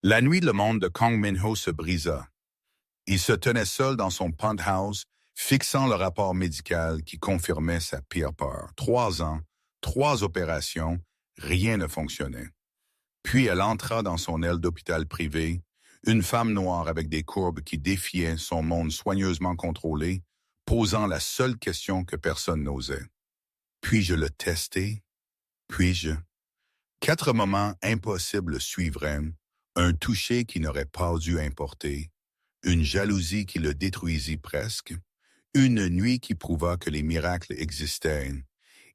La nuit, le monde de Kang Min-ho se brisa. Il se tenait seul dans son penthouse, fixant le rapport médical qui confirmait sa pire peur. 3 ans, 3 opérations, rien ne fonctionnait. Puis elle entra dans son aile d'hôpital privé, une femme noire avec des courbes qui défiaient son monde soigneusement contrôlé, posant la seule question que personne n'osait. Puis-je le tester? Puis-je? 4 moments impossibles suivraient, un toucher qui n'aurait pas dû importer, une jalousie qui le détruisit presque, une nuit qui prouva que les miracles existaient,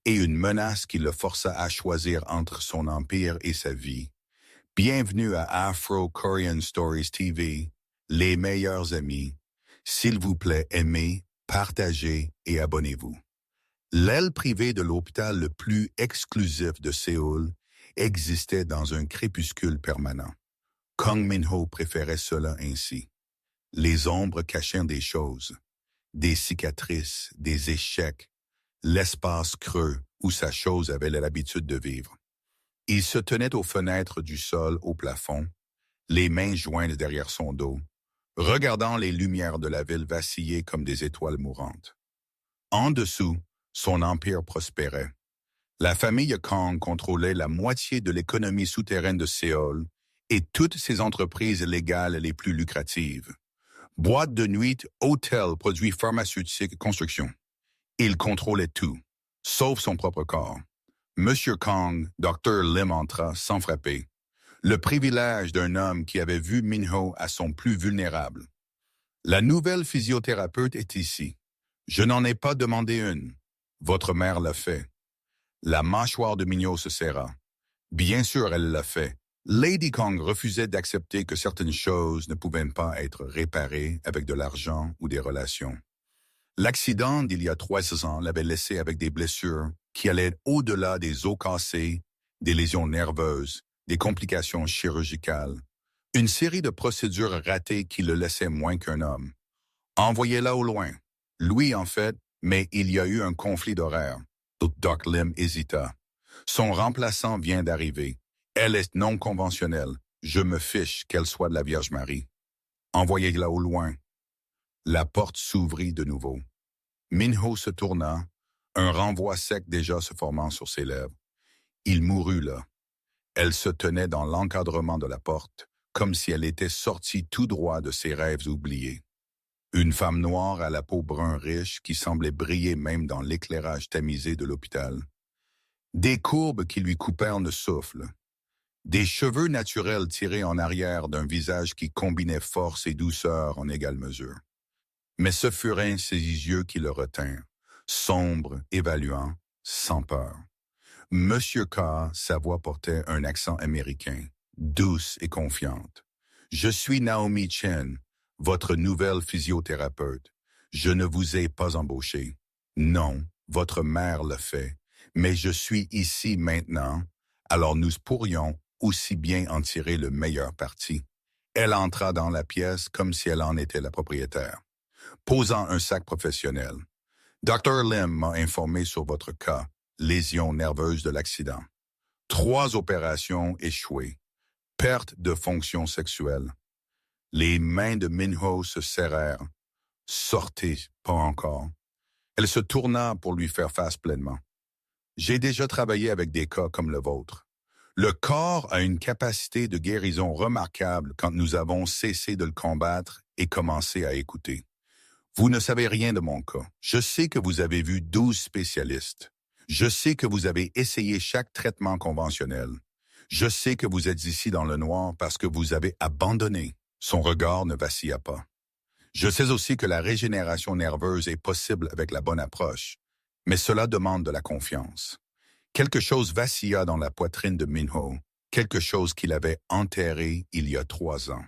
et une menace qui le força à choisir entre son empire et sa vie. Bienvenue à Afro Korean Stories TV, les meilleurs amis. S'il vous plaît, aimez, partagez et abonnez-vous. L'aile privée de l'hôpital le plus exclusif de Séoul existait dans un crépuscule permanent. Kang Min-ho préférait cela ainsi. Les ombres cachaient des choses, des cicatrices, des échecs, l'espace creux où sa chose avait l'habitude de vivre. Il se tenait aux fenêtres du sol au plafond, les mains jointes derrière son dos, regardant les lumières de la ville vaciller comme des étoiles mourantes. En dessous, son empire prospérait. La famille Kang contrôlait la moitié de l'économie souterraine de Séoul et toutes ses entreprises légales les plus lucratives. Boîtes de nuit, hôtels, produits pharmaceutiques, construction. Il contrôlait tout, sauf son propre corps. Monsieur Kang, Dr. Lim entra sans frapper. Le privilège d'un homme qui avait vu Min-ho à son plus vulnérable. La nouvelle physiothérapeute est ici. Je n'en ai pas demandé une. Votre mère l'a fait. La mâchoire de Min-ho se serra. Bien sûr, elle l'a fait. Lady Kang refusait d'accepter que certaines choses ne pouvaient pas être réparées avec de l'argent ou des relations. L'accident d'il y a 3 ans l'avait laissé avec des blessures qui allaient au-delà des os cassés, des lésions nerveuses, des complications chirurgicales. Une série de procédures ratées qui le laissaient moins qu'un homme. Envoyez-la au loin. Lui, en fait, mais il y a eu un conflit d'horaire. Doc Lim hésita. Son remplaçant vient d'arriver. Elle est non conventionnelle. Je me fiche qu'elle soit de la Vierge Marie. Envoyez-la au loin. La porte s'ouvrit de nouveau. Min-ho se tourna, un renvoi sec déjà se formant sur ses lèvres. Il mourut là. Elle se tenait dans l'encadrement de la porte, comme si elle était sortie tout droit de ses rêves oubliés. Une femme noire à la peau brun riche qui semblait briller même dans l'éclairage tamisé de l'hôpital. Des courbes qui lui coupèrent le souffle. Des cheveux naturels tirés en arrière d'un visage qui combinait force et douceur en égale mesure. Mais ce furent ses yeux qui le retinrent, sombres, évaluants, sans peur. Monsieur K, sa voix portait un accent américain, douce et confiante. Je suis Naomi Chen, votre nouvelle physiothérapeute. Je ne vous ai pas embauché. Non, votre mère le fait. Mais je suis ici maintenant, alors nous pourrions aussi bien en tirer le meilleur parti. Elle entra dans la pièce comme si elle en était la propriétaire, posant un sac professionnel. Dr. Lim m'a informé sur votre cas, lésion nerveuse de l'accident. 3 opérations échouées, perte de fonction sexuelle. Les mains de Min-ho se serrèrent. Sortez, pas encore. Elle se tourna pour lui faire face pleinement. J'ai déjà travaillé avec des cas comme le vôtre. Le corps a une capacité de guérison remarquable quand nous avons cessé de le combattre et commencé à écouter. Vous ne savez rien de mon cas. Je sais que vous avez vu 12 spécialistes. Je sais que vous avez essayé chaque traitement conventionnel. Je sais que vous êtes ici dans le noir parce que vous avez abandonné. Son regard ne vacilla pas. Je sais aussi que la régénération nerveuse est possible avec la bonne approche, mais cela demande de la confiance. Quelque chose vacilla dans la poitrine de Min-ho, quelque chose qu'il avait enterré il y a 3 ans.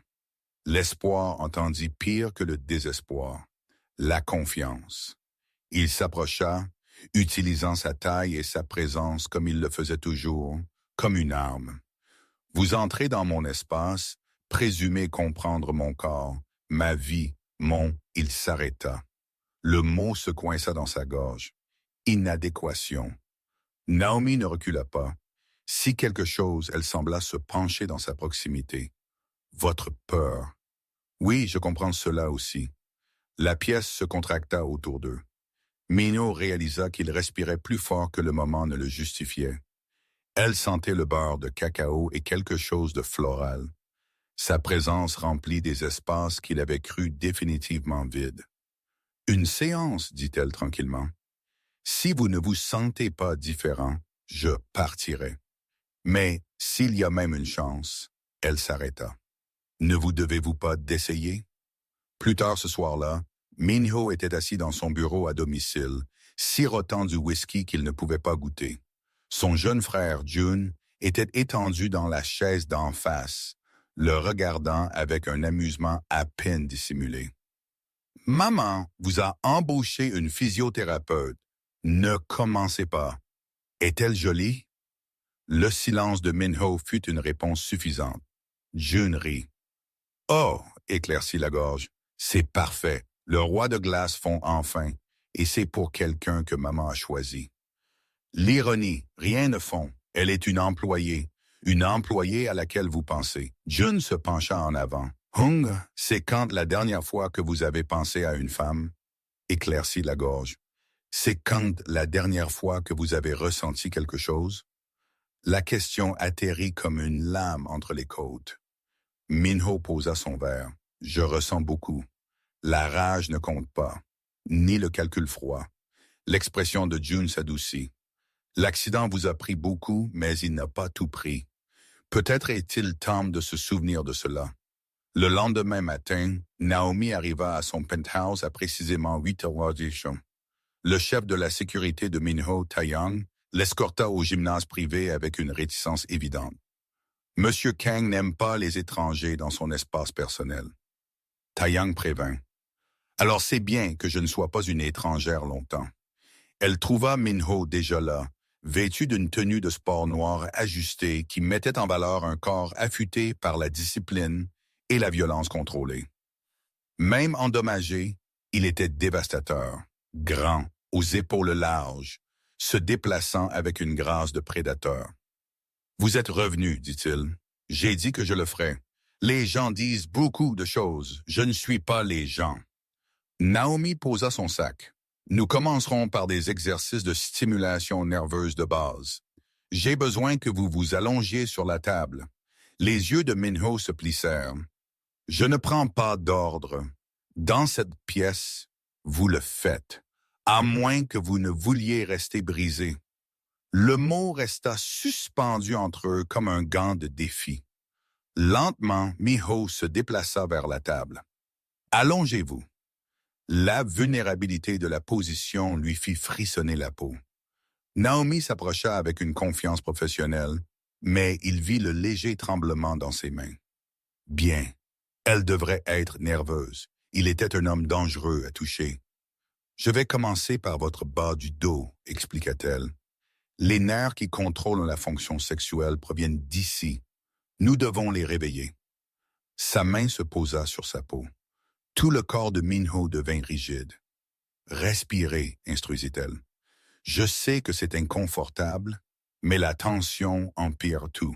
L'espoir entendit pire que le désespoir. La confiance. Il s'approcha, utilisant sa taille et sa présence comme il le faisait toujours, comme une arme. Vous entrez dans mon espace, présumez comprendre mon corps, ma vie, il s'arrêta. Le mot se coinça dans sa gorge. Inadéquation. Naomi ne recula pas. Si quelque chose, elle sembla se pencher dans sa proximité. votre peur. Oui, je comprends cela aussi. La pièce se contracta autour d'eux. Minho réalisa qu'il respirait plus fort que le moment ne le justifiait. Elle sentait le beurre de cacao et quelque chose de floral. Sa présence remplit des espaces qu'il avait cru définitivement vides. « Une séance, dit-elle tranquillement. Si vous ne vous sentez pas différent, je partirai. Mais s'il y a même une chance, elle s'arrêta. Ne vous devez-vous pas d'essayer? Plus tard ce soir-là, Minho était assis dans son bureau à domicile, sirotant du whisky qu'il ne pouvait pas goûter. Son jeune frère June était étendu dans la chaise d'en face, le regardant avec un amusement à peine dissimulé. « Maman vous a embauché une physiothérapeute. Ne commencez pas. Est-elle jolie? » Le silence de Minho fut une réponse suffisante. June rit. « Oh, éclaircit la gorge, c'est parfait. Le roi de glace fond enfin, et c'est pour quelqu'un que maman a choisi. » L'ironie, rien ne fond. Elle est une employée à laquelle vous pensez. June se pencha en avant. Hung, c'est quand la dernière fois que vous avez pensé à une femme? Éclaircit la gorge. C'est quand la dernière fois que vous avez ressenti quelque chose? La question atterrit comme une lame entre les côtes. Minho posa son verre. Je ressens beaucoup. La rage ne compte pas, ni le calcul froid. L'expression de June s'adoucit. L'accident vous a pris beaucoup, mais il n'a pas tout pris. Peut-être est-il temps de se souvenir de cela. Le lendemain matin, Naomi arriva à son penthouse à précisément 8h. Le chef de la sécurité de Minho, Taeyang, l'escorta au gymnase privé avec une réticence évidente. Monsieur Kang n'aime pas les étrangers dans son espace personnel. Taeyang prévint. Alors c'est bien que je ne sois pas une étrangère longtemps. Elle trouva Minho déjà là, vêtu d'une tenue de sport noire ajustée qui mettait en valeur un corps affûté par la discipline et la violence contrôlée. Même endommagé, il était dévastateur, grand, aux épaules larges, se déplaçant avec une grâce de prédateur. « Vous êtes revenu, dit-il. J'ai dit que je le ferais. Les gens disent beaucoup de choses. Je ne suis pas les gens. » Naomi posa son sac. « Nous commencerons par des exercices de stimulation nerveuse de base. J'ai besoin que vous vous allongiez sur la table. » Les yeux de Minho se plissèrent. « Je ne prends pas d'ordre. Dans cette pièce, vous le faites, à moins que vous ne vouliez rester brisé. » Le mot resta suspendu entre eux comme un gant de défi. Lentement, Minho se déplaça vers la table. « Allongez-vous. » La vulnérabilité de la position lui fit frissonner la peau. Naomi s'approcha avec une confiance professionnelle, mais il vit le léger tremblement dans ses mains. Bien, elle devrait être nerveuse. Il était un homme dangereux à toucher. « Je vais commencer par votre bas du dos, » expliqua-t-elle. « Les nerfs qui contrôlent la fonction sexuelle proviennent d'ici. Nous devons les réveiller. » Sa main se posa sur sa peau. Tout le corps de Minho devint rigide. « Respirez, » instruisit-elle. « Je sais que c'est inconfortable, mais la tension empire tout. »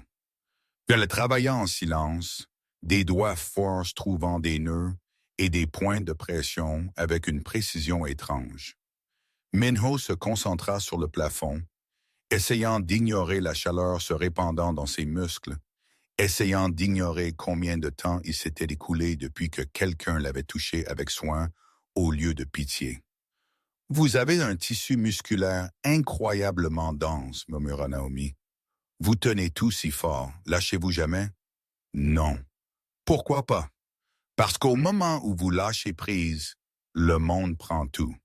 Elle travailla en silence, des doigts forts trouvant des nœuds et des points de pression avec une précision étrange. Minho se concentra sur le plafond, essayant d'ignorer la chaleur se répandant dans ses muscles, essayant d'ignorer combien de temps il s'était écoulé depuis que quelqu'un l'avait touché avec soin au lieu de pitié. « Vous avez un tissu musculaire incroyablement dense, » murmura Naomi. « Vous tenez tout si fort, lâchez-vous jamais? » « Non. » « Pourquoi pas? » « Parce qu'au moment où vous lâchez prise, le monde prend tout. »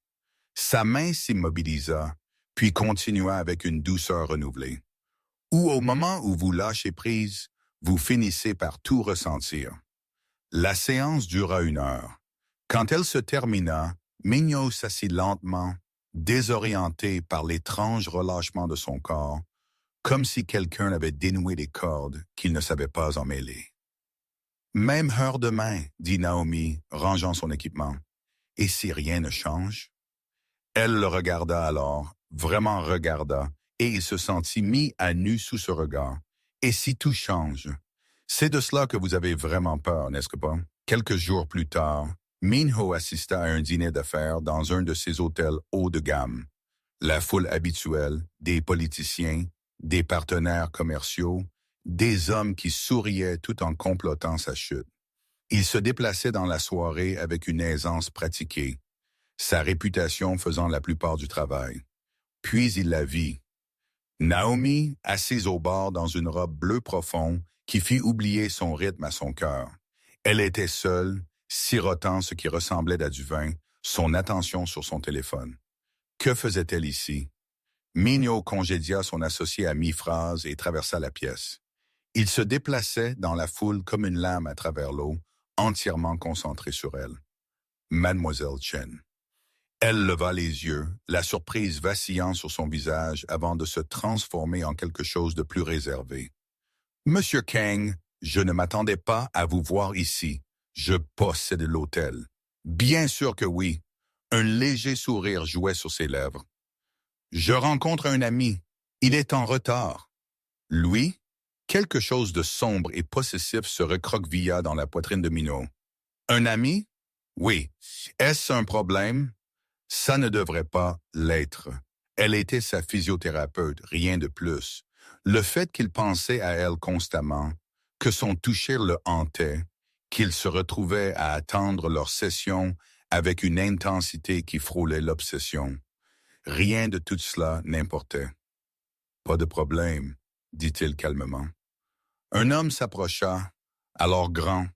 Sa main s'immobilisa, puis continua avec une douceur renouvelée. « Ou au moment où vous lâchez prise, vous finissez par tout ressentir. » La séance dura 1 heure. Quand elle se termina, Minho s'assit lentement, désorienté par l'étrange relâchement de son corps, comme si quelqu'un avait dénoué les cordes qu'il ne savait pas emmêler. « Même heure demain, » dit Naomi, rangeant son équipement. « Et si rien ne change? » Elle le regarda alors, vraiment regarda, et il se sentit mis à nu sous ce regard. « Et si tout change? C'est de cela que vous avez vraiment peur, n'est-ce pas? Quelques jours plus tard, Minho assista à un dîner d'affaires dans un de ses hôtels haut de gamme. La foule habituelle, des politiciens, des partenaires commerciaux, des hommes qui souriaient tout en complotant sa chute. Il se déplaçait dans la soirée avec une aisance pratiquée, sa réputation faisant la plupart du travail. Puis il la vit. Naomi, assise au bord dans une robe bleu profond qui fit oublier son rythme à son cœur. Elle était seule, sirotant ce qui ressemblait à du vin, son attention sur son téléphone. Que faisait-elle ici? Minho congédia son associé à mi-phrase et traversa la pièce. Il se déplaçait dans la foule comme une lame à travers l'eau, entièrement concentré sur elle. Mademoiselle Chen. Elle leva les yeux, la surprise vacillant sur son visage avant de se transformer en quelque chose de plus réservé. « Monsieur Kang, je ne m'attendais pas à vous voir ici. Je possède l'hôtel. »« Bien sûr que oui. » Un léger sourire jouait sur ses lèvres. « Je rencontre un ami. Il est en retard. » Lui, quelque chose de sombre et possessif se recroquevilla dans la poitrine de Minho. « Un ami? Oui. Est-ce un problème? » Ça ne devrait pas l'être. Elle était sa physiothérapeute, rien de plus. Le fait qu'il pensait à elle constamment, que son toucher le hantait, qu'il se retrouvait à attendre leur session avec une intensité qui frôlait l'obsession. Rien de tout cela n'importait. « Pas de problème, » dit-il calmement. Un homme s'approcha, alors grand,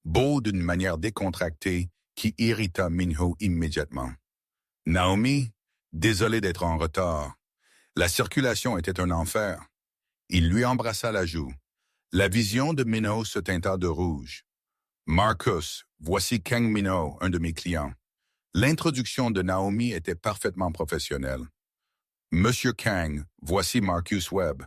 beau d'une manière décontractée, qui irrita Minho immédiatement. « Naomi, désolé d'être en retard. La circulation était un enfer. » Il lui embrassa la joue. La vision de Minho se teinta de rouge. « Marcus, voici Kang Minho, un de mes clients. » L'introduction de Naomi était parfaitement professionnelle. « Monsieur Kang, voici Marcus Webb.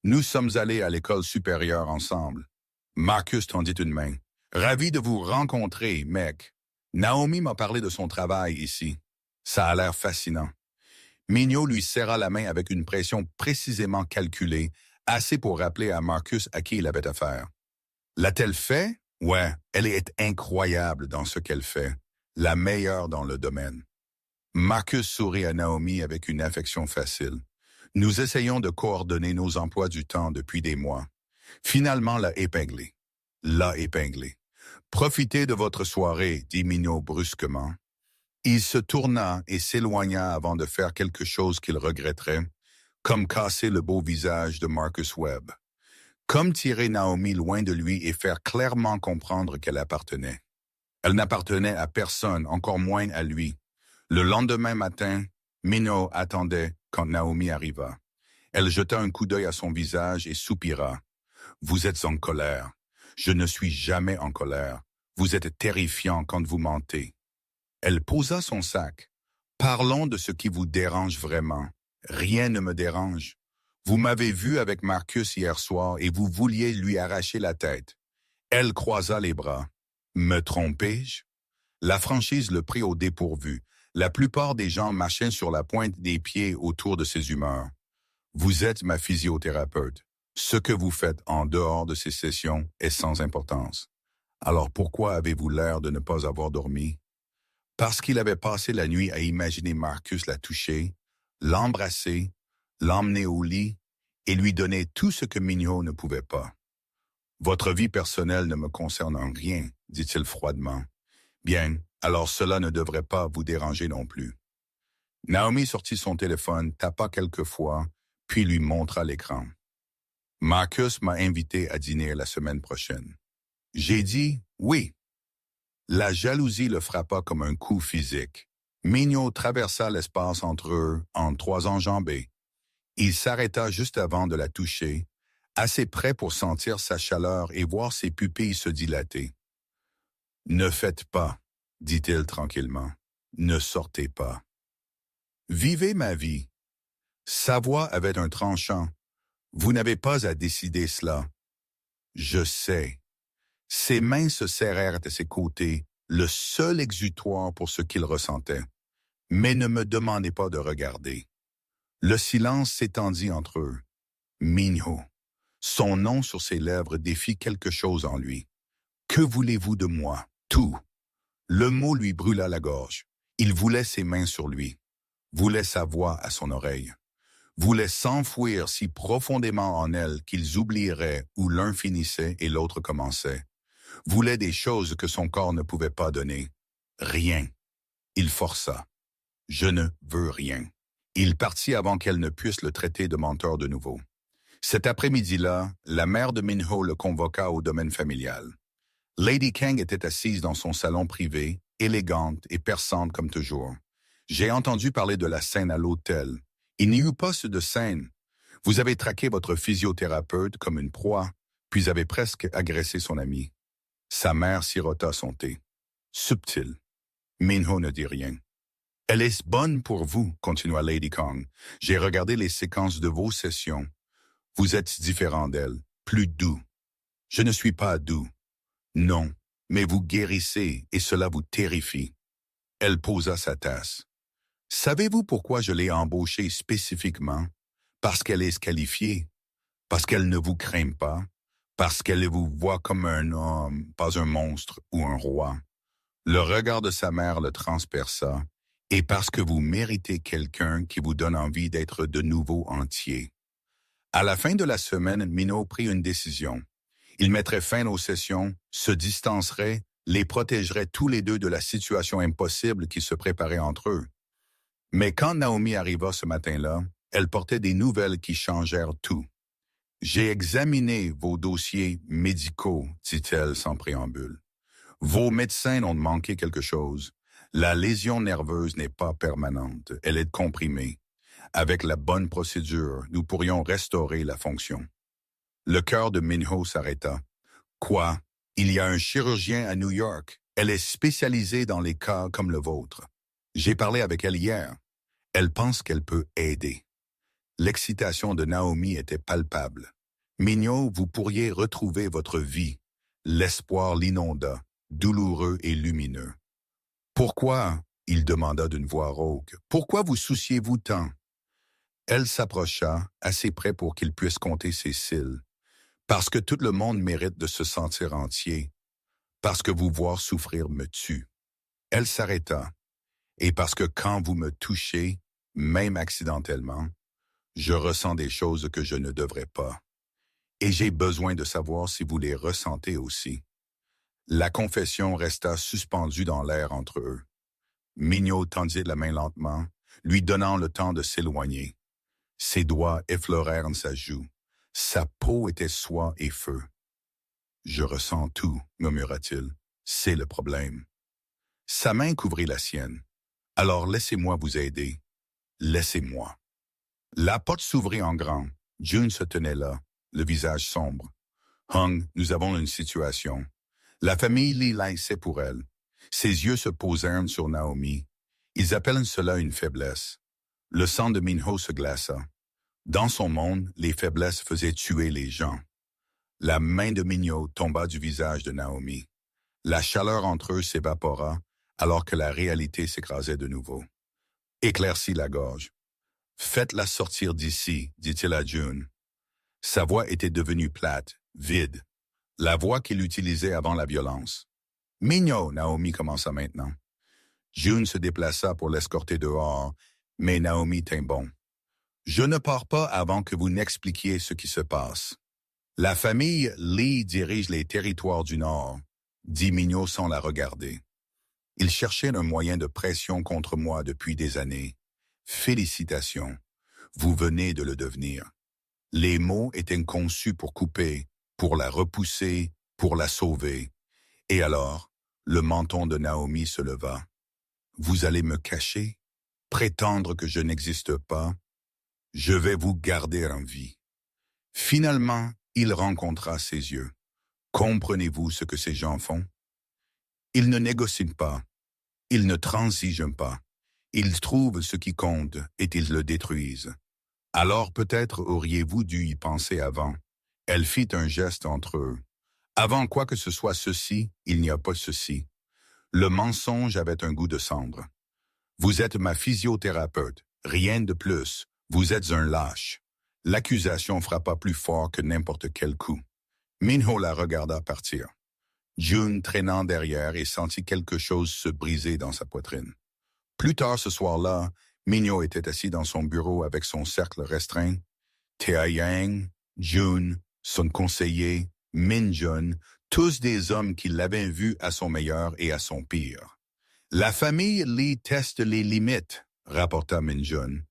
Nous sommes allés à l'école supérieure ensemble. » Marcus tendit une main. « Ravi de vous rencontrer, mec. Naomi m'a parlé de son travail ici. Ça a l'air fascinant. » Minho lui serra la main avec une pression précisément calculée, assez pour rappeler à Marcus à qui il avait affaire. L'a-t-elle fait? Ouais, elle est incroyable dans ce qu'elle fait, la meilleure dans le domaine. Marcus sourit à Naomi avec une affection facile. Nous essayons de coordonner nos emplois du temps depuis des mois. Finalement, l'a épinglé. Profitez de votre soirée, dit Minho brusquement. Il se tourna et s'éloigna avant de faire quelque chose qu'il regretterait, comme casser le beau visage de Marcus Webb, comme tirer Naomi loin de lui et faire clairement comprendre qu'elle appartenait. Elle n'appartenait à personne, encore moins à lui. Le lendemain matin, Minho attendait quand Naomi arriva. Elle jeta un coup d'œil à son visage et soupira. « Vous êtes en colère. Je ne suis jamais en colère. Vous êtes terrifiant quand vous mentez. » Elle posa son sac. « Parlons de ce qui vous dérange vraiment. Rien ne me dérange. Vous m'avez vu avec Marcus hier soir et vous vouliez lui arracher la tête. » Elle croisa les bras. « Me trompais-je? » La franchise le prit au dépourvu. La plupart des gens marchaient sur la pointe des pieds autour de ses humeurs. « Vous êtes ma physiothérapeute. Ce que vous faites en dehors de ces sessions est sans importance. Alors pourquoi avez-vous l'air de ne pas avoir dormi? » Parce qu'il avait passé la nuit à imaginer Marcus la toucher, l'embrasser, l'emmener au lit et lui donner tout ce que Minho ne pouvait pas. « Votre vie personnelle ne me concerne en rien, » dit-il froidement. « Bien, alors cela ne devrait pas vous déranger non plus. » Naomi sortit son téléphone, tapa quelques fois, puis lui montra l'écran. « Marcus m'a invité à dîner la semaine prochaine. » J'ai dit « oui ». La jalousie le frappa comme un coup physique. Minho traversa l'espace entre eux en trois enjambées. Il s'arrêta juste avant de la toucher, assez près pour sentir sa chaleur et voir ses pupilles se dilater. « Ne faites pas, » dit-il tranquillement. « Ne sortez pas. »« Vivez ma vie. » Sa voix avait un tranchant. « Vous n'avez pas à décider cela. »« Je sais. » Ses mains se serrèrent à ses côtés, le seul exutoire pour ce qu'il ressentait. « Mais ne me demandez pas de regarder. » Le silence s'étendit entre eux. « Minho. » Son nom sur ses lèvres défie quelque chose en lui. Que voulez-vous de moi? Tout. Le mot lui brûla la gorge. Il voulait ses mains sur lui, voulait sa voix à son oreille, voulait s'enfouir si profondément en elle qu'ils oublieraient où l'un finissait et l'autre commençait, voulait des choses que son corps ne pouvait pas donner. Rien. Il força. Je ne veux rien. Il partit avant qu'elle ne puisse le traiter de menteur de nouveau. Cet après-midi-là, la mère de Minho le convoqua au domaine familial. Lady Kang était assise dans son salon privé, élégante et perçante comme toujours. J'ai entendu parler de la scène à l'hôtel. Il n'y eut pas de scène. Vous avez traqué votre physiothérapeute comme une proie, puis avez presque agressé son ami. Sa mère sirota son thé. Subtil. Minho ne dit rien. Elle est bonne pour vous, continua Lady Kang. J'ai regardé les séquences de vos sessions. Vous êtes différent d'elle, plus doux. Je ne suis pas doux. Non, mais vous guérissez et cela vous terrifie. Elle posa sa tasse. Savez-vous pourquoi je l'ai embauchée spécifiquement? Parce qu'elle est qualifiée, parce qu'elle ne vous craint pas, parce qu'elle vous voit comme un homme, pas un monstre ou un roi. Le regard de sa mère le transperça, et parce que vous méritez quelqu'un qui vous donne envie d'être de nouveau entier. À la fin de la semaine, Minho prit une décision. Il mettrait fin aux sessions, se distancerait, les protégerait tous les deux de la situation impossible qui se préparait entre eux. Mais quand Naomi arriva ce matin-là, elle portait des nouvelles qui changèrent tout. « J'ai examiné vos dossiers médicaux, dit-elle sans préambule. Vos médecins ont manqué quelque chose. La lésion nerveuse n'est pas permanente, elle est comprimée. Avec la bonne procédure, nous pourrions restaurer la fonction. » Le cœur de Minho s'arrêta. Quoi? Il y a un chirurgien à New York. Elle est spécialisée dans les cas comme le vôtre. J'ai parlé avec elle hier. Elle pense qu'elle peut aider. L'excitation de Naomi était palpable. Minho, vous pourriez retrouver votre vie. L'espoir l'inonda, douloureux et lumineux. Pourquoi? Il demanda d'une voix rauque. Pourquoi vous souciez-vous tant? Elle s'approcha, assez près pour qu'il puisse compter ses cils. Parce que tout le monde mérite de se sentir entier. Parce que vous voir souffrir me tue. Elle s'arrêta. Et parce que quand vous me touchez, même accidentellement, je ressens des choses que je ne devrais pas. Et j'ai besoin de savoir si vous les ressentez aussi. La confession resta suspendue dans l'air entre eux. Minho tendit la main lentement, lui donnant le temps de s'éloigner. Ses doigts effleurèrent sa joue. Sa peau était soie et feu. « Je ressens tout, murmura-t-il. C'est le problème. » Sa main couvrit la sienne. « Alors laissez-moi vous aider. Laissez-moi. » La porte s'ouvrit en grand. June se tenait là, le visage sombre. « Hung, nous avons une situation. » La famille Lee laissait pour elle. Ses yeux se posèrent sur Naomi. Ils appellent cela une faiblesse. Le sang de Minho se glaça. Dans son monde, les faiblesses faisaient tuer les gens. La main de Minho tomba du visage de Naomi. La chaleur entre eux s'évapora, alors que la réalité s'écrasait de nouveau. Éclaircit la gorge. « Faites-la sortir d'ici, dit-il à June. » Sa voix était devenue plate, vide. La voix qu'il utilisait avant la violence. « Minho, Naomi commença maintenant. » June se déplaça pour l'escorter dehors, mais Naomi tint bon. « Je ne pars pas avant que vous n'expliquiez ce qui se passe. » La famille Lee dirige les territoires du Nord, dit Minho sans la regarder. Il cherchait un moyen de pression contre moi depuis des années. Félicitations, vous venez de le devenir. Les mots étaient conçus pour couper, pour la repousser, pour la sauver. Et alors, le menton de Naomi se leva. Vous allez me cacher? Prétendre que je n'existe pas? Je vais vous garder en vie. Finalement, il rencontra ses yeux. Comprenez-vous ce que ces gens font? Ils ne négocient pas. Ils ne transigent pas. Ils trouvent ce qui compte et ils le détruisent. Alors peut-être auriez-vous dû y penser avant. Elle fit un geste entre eux. Avant quoi que ce soit ceci, il n'y a pas ceci. Le mensonge avait un goût de cendre. Vous êtes ma physiothérapeute, rien de plus. Vous êtes un lâche. L'accusation frappa plus fort que n'importe quel coup. Minho la regarda partir. June traînant derrière et sentit quelque chose se briser dans sa poitrine. Plus tard ce soir-là, Minho était assis dans son bureau avec son cercle restreint. Taeyang, June, son conseiller, Min-jun, tous des hommes qui l'avaient vu à son meilleur et à son pire. La famille Lee teste les limites, rapporta Min-jun.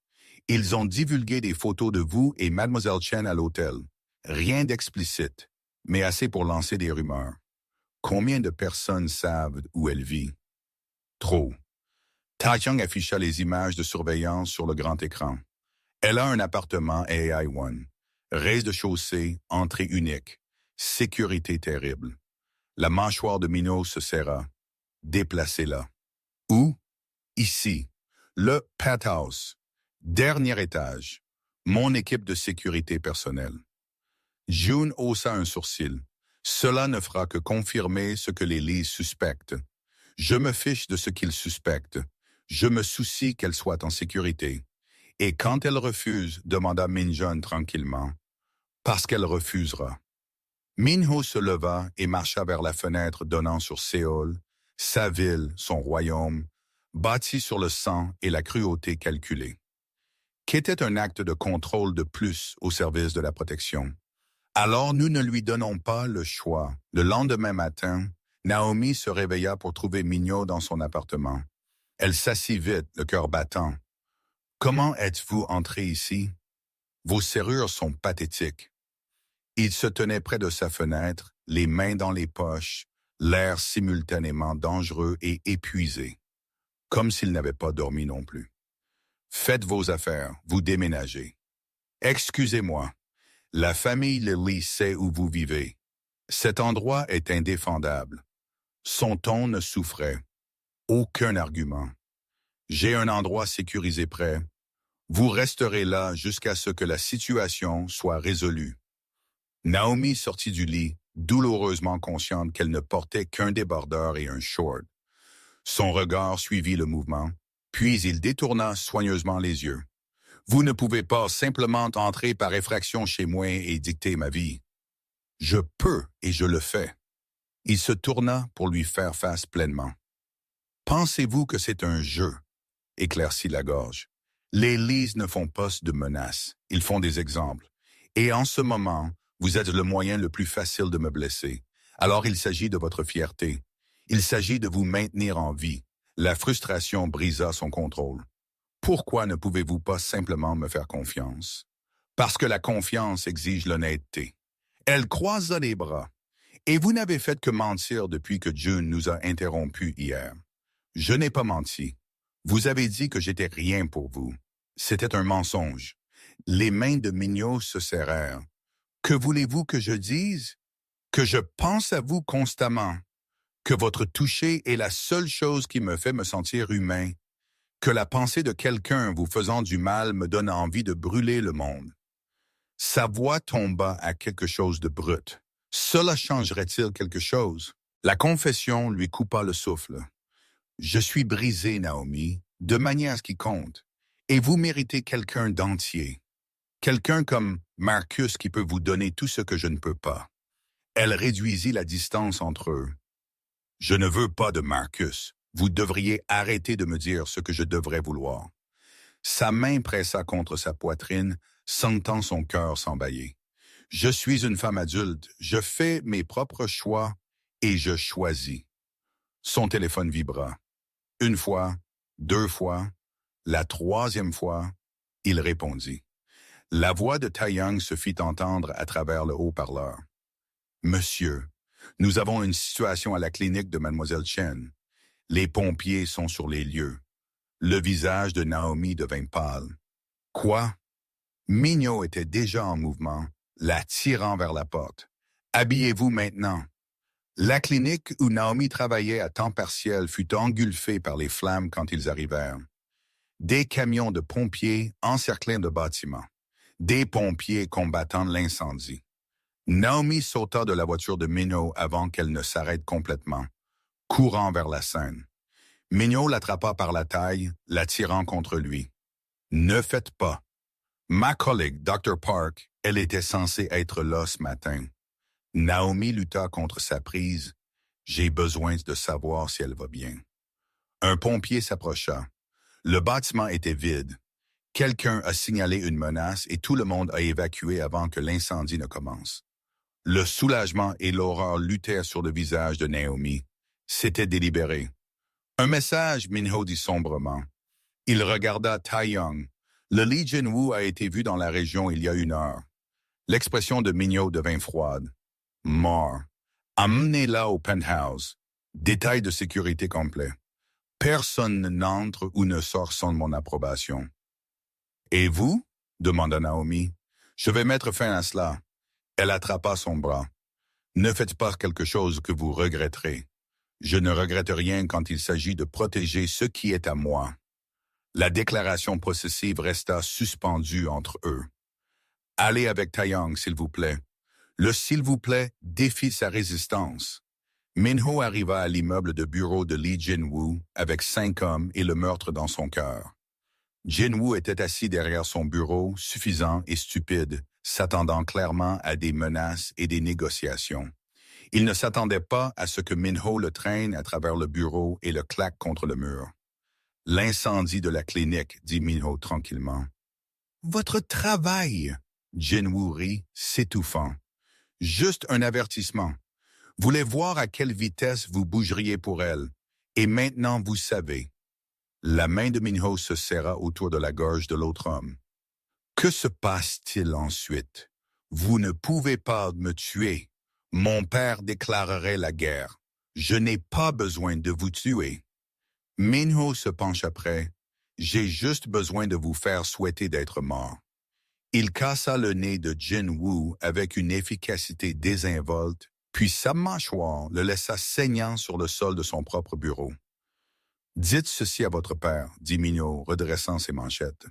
Ils ont divulgué des photos de vous et Mademoiselle Chen à l'hôtel. Rien d'explicite, mais assez pour lancer des rumeurs. Combien de personnes savent où elle vit? Trop. Taeyang afficha les images de surveillance sur le grand écran. Elle a un appartement à AI1. Rez-de-chaussée, entrée unique. Sécurité terrible. La mâchoire de Minho se serra. Déplacez-la. Où? Ici. Le penthouse. Dernier étage. Mon équipe de sécurité personnelle. June haussa un sourcil. Cela ne fera que confirmer ce que les Lee suspectent. Je me fiche de ce qu'ils suspectent. Je me soucie qu'elle soit en sécurité. Et quand elle refuse, demanda Min-jun tranquillement. Parce qu'elle refusera. Minho se leva et marcha vers la fenêtre donnant sur Séoul, sa ville, son royaume, bâti sur le sang et la cruauté calculée. Qu'était un acte de contrôle de plus au service de la protection. Alors nous ne lui donnons pas le choix. Le lendemain matin, Naomi se réveilla pour trouver Minho dans son appartement. Elle s'assit vite, le cœur battant. « Comment êtes-vous entré ici? Vos serrures sont pathétiques. » Il se tenait près de sa fenêtre, les mains dans les poches, l'air simultanément dangereux et épuisé, comme s'il n'avait pas dormi non plus. « Faites vos affaires, vous déménagez. »« Excusez-moi, la famille Lee sait où vous vivez. Cet endroit est indéfendable. » Son ton ne souffrait. Aucun argument. « J'ai un endroit sécurisé près. Vous resterez là jusqu'à ce que la situation soit résolue. » Naomi sortit du lit, douloureusement consciente qu'elle ne portait qu'un débardeur et un short. Son regard suivit le mouvement, puis il détourna soigneusement les yeux. « Vous ne pouvez pas simplement entrer par effraction chez moi et dicter ma vie. »« Je peux et je le fais. » Il se tourna pour lui faire face pleinement. « Pensez-vous que c'est un jeu? » éclaircit la gorge. « Les Lees ne font pas de menaces, ils font des exemples. Et en ce moment, vous êtes le moyen le plus facile de me blesser. Alors il s'agit de votre fierté. Il s'agit de vous maintenir en vie. » La frustration brisa son contrôle. « Pourquoi ne pouvez-vous pas simplement me faire confiance? » Parce que la confiance exige l'honnêteté. Elle croisa les bras. « Et vous n'avez fait que mentir depuis que June nous a interrompus hier. » « Je n'ai pas menti. Vous avez dit que j'étais rien pour vous. C'était un mensonge. » Les mains de Minho se serrèrent. « Que voulez-vous que je dise? Que je pense à vous constamment. Que votre toucher est la seule chose qui me fait me sentir humain. Que la pensée de quelqu'un vous faisant du mal me donne envie de brûler le monde. » Sa voix tomba à quelque chose de brut. Cela changerait-il quelque chose? La confession lui coupa le souffle. « Je suis brisé, Naomi, de manière à ce qui compte. Et vous méritez quelqu'un d'entier. Quelqu'un comme Marcus qui peut vous donner tout ce que je ne peux pas. » Elle réduisit la distance entre eux. « Je ne veux pas de Marcus. Vous devriez arrêter de me dire ce que je devrais vouloir. » Sa main pressa contre sa poitrine, sentant son cœur s'embailler. « Je suis une femme adulte. Je fais mes propres choix et je choisis. » Son téléphone vibra. Une fois, deux fois, la troisième fois, il répondit. La voix de Taeyang se fit entendre à travers le haut-parleur. « Monsieur, nous avons une situation à la clinique de Mademoiselle Chen. Les pompiers sont sur les lieux. » Le visage de Naomi devint pâle. « Quoi? » Minho était déjà en mouvement, la tirant vers la porte. « Habillez-vous maintenant. » La clinique où Naomi travaillait à temps partiel fut engulfée par les flammes quand ils arrivèrent. Des camions de pompiers encerclaient le bâtiment. Des pompiers combattant l'incendie. Naomi sauta de la voiture de Minho avant qu'elle ne s'arrête complètement, courant vers la scène. Minho l'attrapa par la taille, l'attirant contre lui. « Ne faites pas. » Ma collègue, Dr. Park, elle était censée être là ce matin. Naomi lutta contre sa prise. J'ai besoin de savoir si elle va bien. Un pompier s'approcha. Le bâtiment était vide. Quelqu'un a signalé une menace et tout le monde a évacué avant que l'incendie ne commence. Le soulagement et l'horreur luttèrent sur le visage de Naomi. C'était délibéré. Un message, Minho dit sombrement. Il regarda Taeyong. Le Lee Jin-woo a été vu dans la région il y a 1 heure. L'expression de Minho devint froide. Mort. Amenez-la au penthouse. Détail de sécurité complet. Personne n'entre ou ne sort sans mon approbation. Et vous? Demanda Naomi. Je vais mettre fin à cela. Elle attrapa son bras. Ne faites pas quelque chose que vous regretterez. Je ne regrette rien quand il s'agit de protéger ce qui est à moi. La déclaration possessive resta suspendue entre eux. Allez avec Taeyong, s'il vous plaît. Le s'il vous plaît défie sa résistance. Minho arriva à l'immeuble de bureau de Lee Jin-woo avec 5 hommes et le meurtre dans son cœur. Jin-woo était assis derrière son bureau, suffisant et stupide, s'attendant clairement à des menaces et des négociations. Il ne s'attendait pas à ce que Minho le traîne à travers le bureau et le claque contre le mur. L'incendie de la clinique, dit Minho tranquillement. Votre travail, Jin-woo rit, s'étouffant. Juste un avertissement. Voulez voir à quelle vitesse vous bougeriez pour elle. Et maintenant vous savez. La main de Minho se serra autour de la gorge de l'autre homme. Que se passe-t-il ensuite? Vous ne pouvez pas me tuer. Mon père déclarerait la guerre. Je n'ai pas besoin de vous tuer. Minho se penche après. J'ai juste besoin de vous faire souhaiter d'être mort. Il cassa le nez de Jin-woo avec une efficacité désinvolte, puis sa mâchoire le laissa saignant sur le sol de son propre bureau. Dites ceci à votre père, dit Minho, redressant ses manchettes.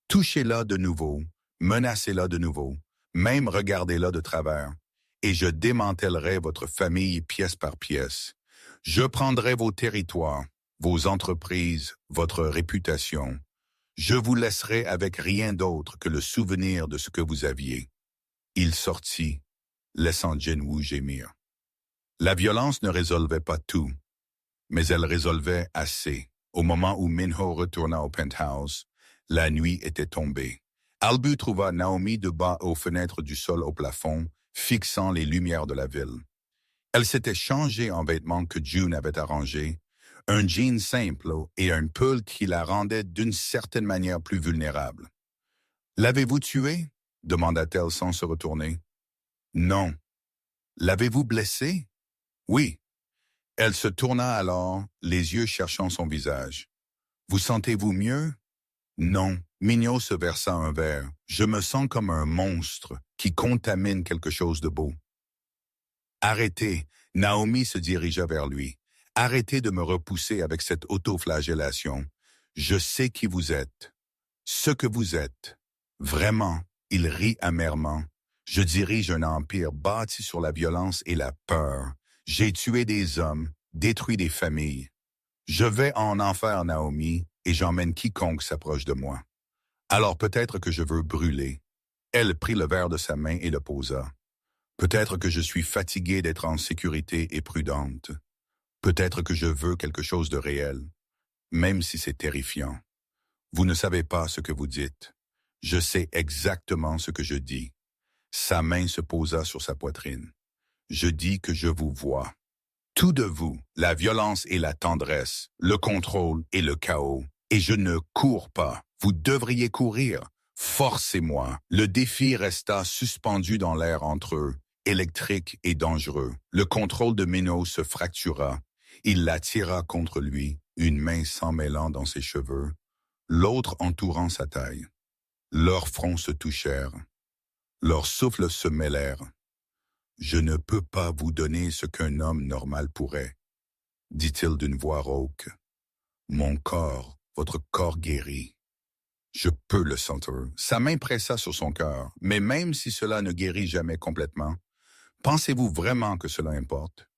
Touchez-la de nouveau, menacez-la de nouveau, même regardez-la de travers, et je démantèlerai votre famille pièce par pièce. Je prendrai vos territoires, vos entreprises, votre réputation. Je vous laisserai avec rien d'autre que le souvenir de ce que vous aviez. Il sortit, laissant Jin-woo gémir. La violence ne résolvait pas tout, mais elle résolvait assez. Au moment où Minho retourna au penthouse, la nuit était tombée. Albu trouva Naomi debout aux fenêtres du sol au plafond, fixant les lumières de la ville. Elle s'était changée en vêtements que June avait arrangés, un jean simple et un pull qui la rendait d'une certaine manière plus vulnérable. « L'avez-vous tuée » demanda-t-elle sans se retourner. « Non. »« L'avez-vous blessée » ?»« Oui. » Elle se tourna alors, les yeux cherchant son visage. « Vous sentez-vous mieux » ?« Non. » Minho se versa un verre. « Je me sens comme un monstre qui contamine quelque chose de beau. » « Arrêtez » Naomi se dirigea vers lui. « Arrêtez de me repousser avec cette autoflagellation. Je sais qui vous êtes. Ce que vous êtes. Vraiment, il rit amèrement. Je dirige un empire bâti sur la violence et la peur. J'ai tué des hommes, détruit des familles. Je vais en enfer, Naomi, et j'emmène quiconque s'approche de moi. Alors peut-être que je veux brûler. » Elle prit le verre de sa main et le posa. « Peut-être que je suis fatiguée d'être en sécurité et prudente. Peut-être que je veux quelque chose de réel, même si c'est terrifiant. Vous ne savez pas ce que vous dites. Je sais exactement ce que je dis. » Sa main se posa sur sa poitrine. « Je dis que je vous vois. Tout de vous, la violence et la tendresse, le contrôle et le chaos. Et je ne cours pas. Vous devriez courir. Forcez-moi. » Le défi resta suspendu dans l'air entre eux, électrique et dangereux. Le contrôle de Minho se fractura. Il la tira contre lui, une main s'emmêlant dans ses cheveux, l'autre entourant sa taille. Leurs fronts se touchèrent. Leurs souffles se mêlèrent. « Je ne peux pas vous donner ce qu'un homme normal pourrait, » dit-il d'une voix rauque. « Mon corps, votre corps guérit. Je peux le sentir. » Sa main pressa sur son cœur, mais même si cela ne guérit jamais complètement, pensez-vous vraiment que cela importe?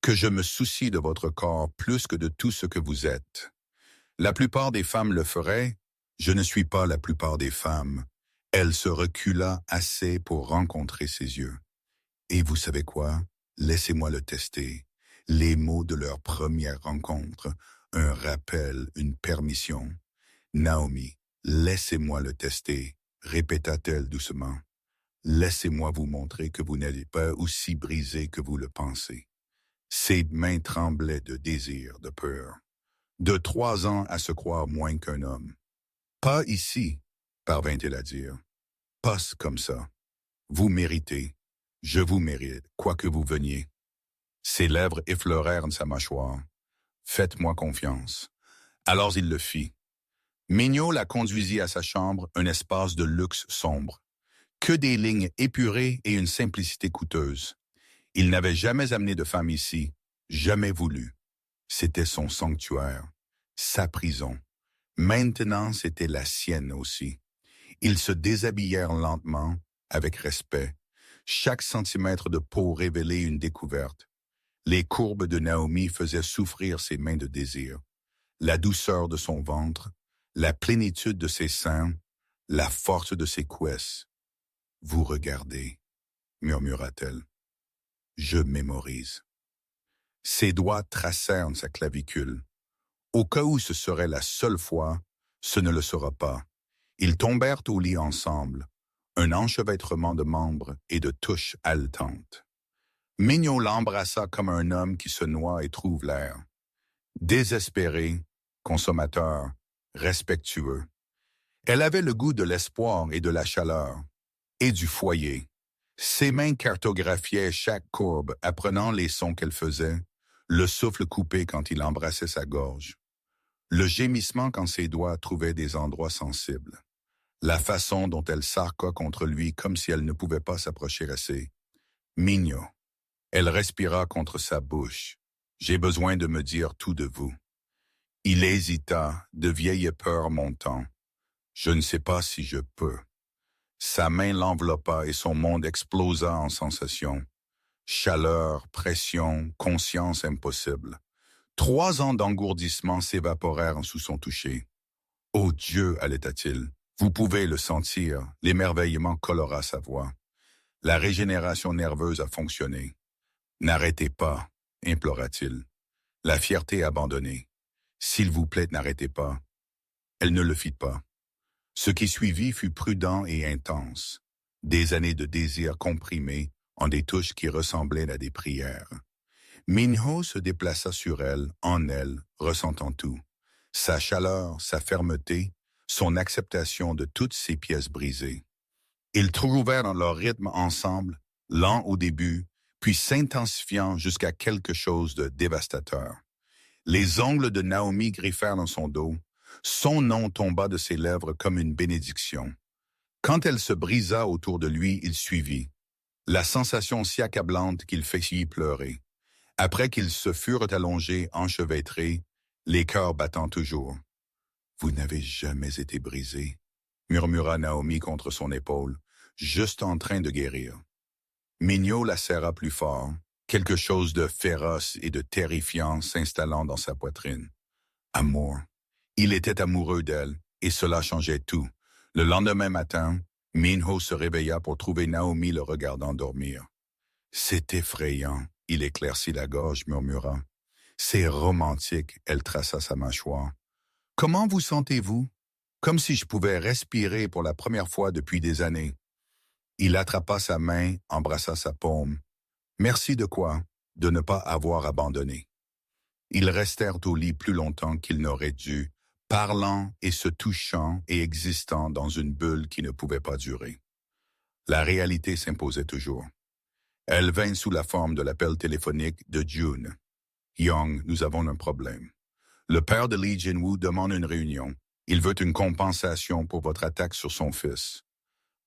Que je me soucie de votre corps plus que de tout ce que vous êtes. La plupart des femmes le feraient. Je ne suis pas la plupart des femmes. Elle se recula assez pour rencontrer ses yeux. Et vous savez quoi? Laissez-moi le tester. Les mots de leur première rencontre, un rappel, une permission. Naomi, laissez-moi le tester, répéta-t-elle doucement. Laissez-moi vous montrer que vous n'êtes pas aussi brisé que vous le pensez. Ses mains tremblaient de désir, de peur. De 3 ans à se croire moins qu'un homme. Pas ici, parvint-elle à dire. Pas comme ça. Vous méritez. Je vous mérite, quoi que vous veniez. Ses lèvres effleurèrent sa mâchoire. Faites-moi confiance. Alors il le fit. Mignot la conduisit à sa chambre, un espace de luxe sombre. Que des lignes épurées et une simplicité coûteuse. Il n'avait jamais amené de femme ici, jamais voulu. C'était son sanctuaire, sa prison. Maintenant, c'était la sienne aussi. Ils se déshabillèrent lentement, avec respect. Chaque centimètre de peau révélait une découverte. Les courbes de Naomi faisaient souffrir ses mains de désir. La douceur de son ventre, la plénitude de ses seins, la force de ses cuisses. « Vous regardez », murmura-t-elle. « Je mémorise. » Ses doigts tracèrent sa clavicule. Au cas où ce serait la seule fois, ce ne le sera pas. Ils tombèrent au lit ensemble, un enchevêtrement de membres et de touches haletantes. Mignot l'embrassa comme un homme qui se noie et trouve l'air. Désespéré, consommateur, respectueux. Elle avait le goût de l'espoir et de la chaleur, et du foyer. Ses mains cartographiaient chaque courbe, apprenant les sons qu'elle faisait, le souffle coupé quand il embrassait sa gorge, le gémissement quand ses doigts trouvaient des endroits sensibles, la façon dont elle s'arqua contre lui comme si elle ne pouvait pas s'approcher assez. Mignot. Elle respira contre sa bouche. J'ai besoin de me dire tout de vous. Il hésita, de vieille peur montant. Je ne sais pas si je peux. Sa main l'enveloppa et son monde explosa en sensations. Chaleur, pression, conscience impossible. 3 ans d'engourdissement s'évaporèrent sous son toucher. « Oh Dieu » allaita-t-il, « vous pouvez le sentir. » L'émerveillement colora sa voix. La régénération nerveuse a fonctionné. « N'arrêtez pas » implora-t-il. La fierté abandonnée. « S'il vous plaît, n'arrêtez pas. » Elle ne le fit pas. Ce qui suivit fut prudent et intense. Des années de désir comprimés en des touches qui ressemblaient à des prières. Minho se déplaça sur elle, en elle, ressentant tout. Sa chaleur, sa fermeté, son acceptation de toutes ses pièces brisées. Ils trouvèrent leur rythme ensemble, lent au début, puis s'intensifiant jusqu'à quelque chose de dévastateur. Les ongles de Naomi griffèrent dans son dos. Son nom tomba de ses lèvres comme une bénédiction. Quand elle se brisa autour de lui, il suivit. La sensation si accablante qu'il faillit pleurer. Après qu'ils se furent allongés, enchevêtrés, les cœurs battant toujours. « Vous n'avez jamais été brisé » murmura Naomi contre son épaule, juste en train de guérir. Mignot la serra plus fort, quelque chose de féroce et de terrifiant s'installant dans sa poitrine. Amour. Il était amoureux d'elle, et cela changeait tout. Le lendemain matin, Minho se réveilla pour trouver Naomi le regardant dormir. « C'est effrayant », il éclaircit la gorge, murmura. « C'est romantique », elle traça sa mâchoire. « Comment vous sentez-vous » ? Comme si je pouvais respirer pour la première fois depuis des années. Il attrapa sa main, embrassa sa paume. « Merci de quoi ? De ne pas avoir abandonné. » Ils restèrent au lit plus longtemps qu'ils n'auraient dû, parlant et se touchant et existant dans une bulle qui ne pouvait pas durer. La réalité s'imposait toujours. Elle vint sous la forme de l'appel téléphonique de June. « Young, nous avons un problème. Le père de Lee Jin-woo demande une réunion. Il veut une compensation pour votre attaque sur son fils. »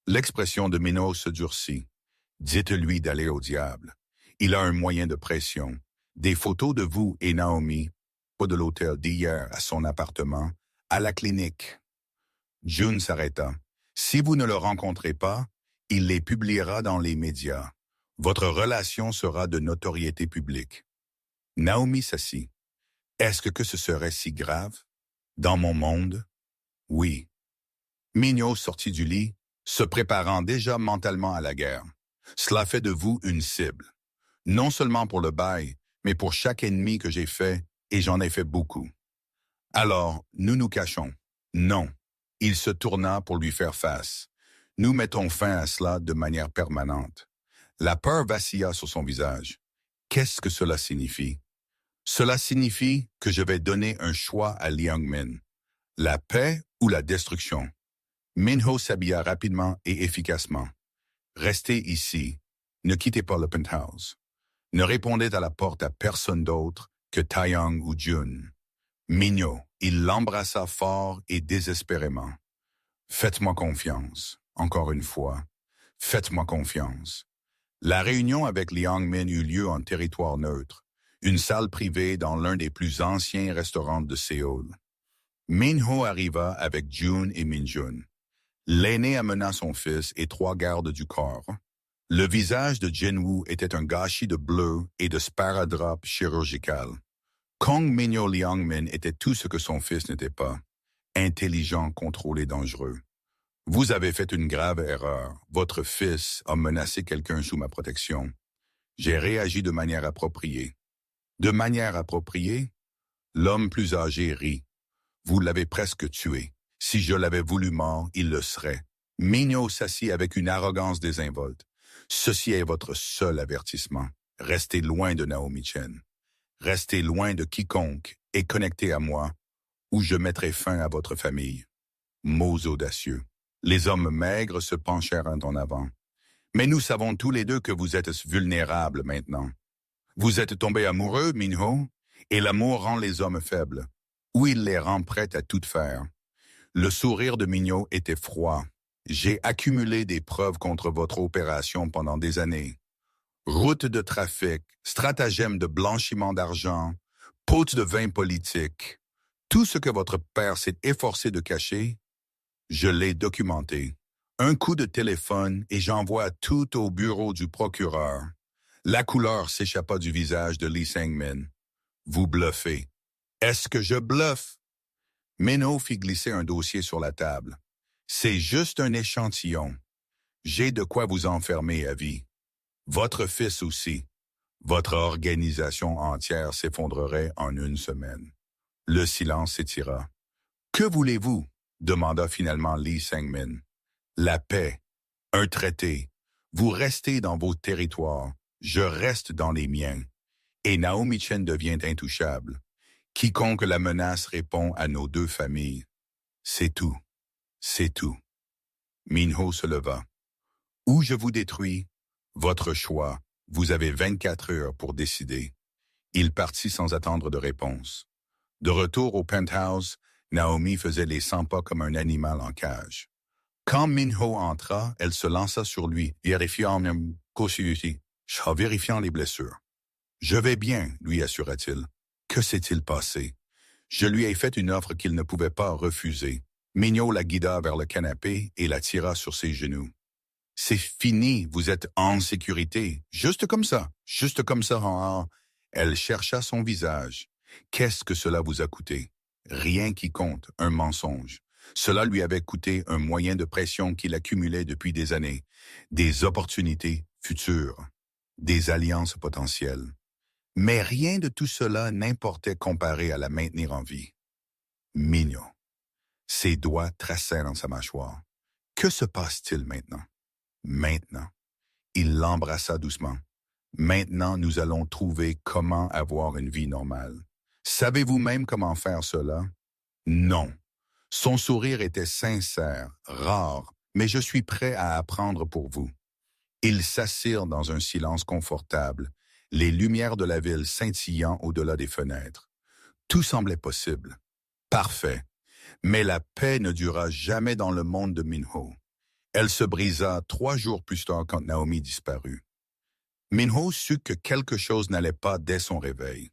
L'expression de Minho se durcit. « Dites-lui d'aller au diable. Il a un moyen de pression. Des photos de vous et Naomi, pas de l'hôtel d'hier à son appartement, à la clinique. » June s'arrêta. « Si vous ne le rencontrez pas, il les publiera dans les médias. Votre relation sera de notoriété publique. » Naomi s'assit. « Est-ce que ce serait si grave? Dans mon monde? » « Oui. » Mignot sortit du lit, se préparant déjà mentalement à la guerre. Cela fait de vous une cible, non seulement pour le bail, mais pour chaque ennemi que j'ai fait, et j'en ai fait beaucoup. Alors, nous nous cachons. Non. Il se tourna pour lui faire face. Nous mettons fin à cela de manière permanente. La peur vacilla sur son visage. Qu'est-ce que cela signifie? Cela signifie que je vais donner un choix à Liang Min. La paix ou la destruction? Min-ho s'habilla rapidement et efficacement. Restez ici. Ne quittez pas le penthouse. Ne répondez à la porte à personne d'autre que Taeyang ou Jun. Minho, il l'embrassa fort et désespérément. Faites-moi confiance. Encore une fois. Faites-moi confiance. La réunion avec Liang Min eut lieu en territoire neutre, une salle privée dans l'un des plus anciens restaurants de Séoul. Min-ho arriva avec Jun et Min-jun. L'aîné amena son fils et 3 gardes du corps. Le visage de Jin-woo était un gâchis de bleu et de sparadrap chirurgical. Kong Minho Liang Min était tout ce que son fils n'était pas. Intelligent, contrôlé, dangereux. Vous avez fait une grave erreur. Votre fils a menacé quelqu'un sous ma protection. J'ai réagi de manière appropriée. De manière appropriée? L'homme plus âgé rit. Vous l'avez presque tué. Si je l'avais voulu mort, il le serait. Minho s'assit avec une arrogance désinvolte. Ceci est votre seul avertissement. Restez loin de Naomi Chen. Restez loin de quiconque et connectez à moi, ou je mettrai fin à votre famille. Mots audacieux. Les hommes maigres se penchèrent en avant. Mais nous savons tous les deux que vous êtes vulnérables maintenant. Vous êtes tombé amoureux, Minho, et l'amour rend les hommes faibles, ou il les rend prêts à tout faire. Le sourire de Minho était froid. J'ai accumulé des preuves contre votre opération pendant des années. Route de trafic, stratagème de blanchiment d'argent, pot de vin politique. Tout ce que votre père s'est efforcé de cacher, je l'ai documenté. Un coup de téléphone et j'envoie tout au bureau du procureur. La couleur s'échappa du visage de Lee Sang-min. Vous bluffez. Est-ce que je bluffe? Minho fit glisser un dossier sur la table. C'est juste un échantillon. J'ai de quoi vous enfermer à vie. Votre fils aussi. Votre organisation entière s'effondrerait en une semaine. Le silence s'étira. Que voulez-vous? Demanda finalement Lee Sang-min. La paix. Un traité. Vous restez dans vos territoires. Je reste dans les miens. Et Naomi Chen devient intouchable. Quiconque la menace répond à nos 2 familles. C'est tout. C'est tout. Minho se leva. Ou je vous détruis. Votre choix. Vous avez 24 heures pour décider. Il partit sans attendre de réponse. De retour au penthouse, Naomi faisait les 100 pas comme un animal en cage. Quand Minho entra, elle se lança sur lui, vérifiant les blessures. Je vais bien, lui assura-t-il. Que s'est-il passé? Je lui ai fait une offre qu'il ne pouvait pas refuser. Minho la guida vers le canapé et la tira sur ses genoux. C'est fini, vous êtes en sécurité. Juste comme ça. Elle chercha son visage. Qu'est-ce que cela vous a coûté? Rien qui compte, un mensonge. Cela lui avait coûté un moyen de pression qu'il accumulait depuis des années, des opportunités futures, des alliances potentielles. Mais rien de tout cela n'importait comparé à la maintenir en vie. Minho. Ses doigts tracèrent dans sa mâchoire. Que se passe-t-il maintenant? Maintenant. Il l'embrassa doucement. Maintenant, nous allons trouver comment avoir une vie normale. Savez-vous même comment faire cela? Non. Son sourire était sincère, rare, mais je suis prêt à apprendre pour vous. Ils s'assirent dans un silence confortable, les lumières de la ville scintillant au-delà des fenêtres. Tout semblait possible. Parfait. Mais la paix ne dura jamais dans le monde de Minho. Elle se brisa 3 jours plus tard quand Naomi disparut. Minho sut que quelque chose n'allait pas dès son réveil.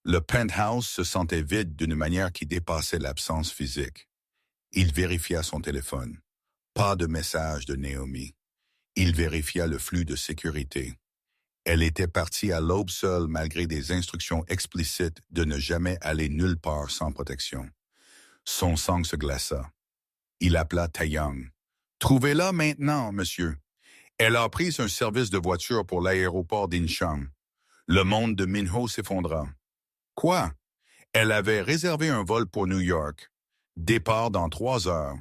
Le penthouse se sentait vide d'une manière qui dépassait l'absence physique. Il vérifia son téléphone. Pas de message de Naomi. Il vérifia le flux de sécurité. Elle était partie à l'aube seule malgré des instructions explicites de ne jamais aller nulle part sans protection. Son sang se glaça. Il appela Taeyang. Trouvez-la maintenant, monsieur. Elle a pris un service de voiture pour l'aéroport d'Incheon. Le monde de Minho s'effondra. Quoi? Elle avait réservé un vol pour New York. Départ dans 3 heures.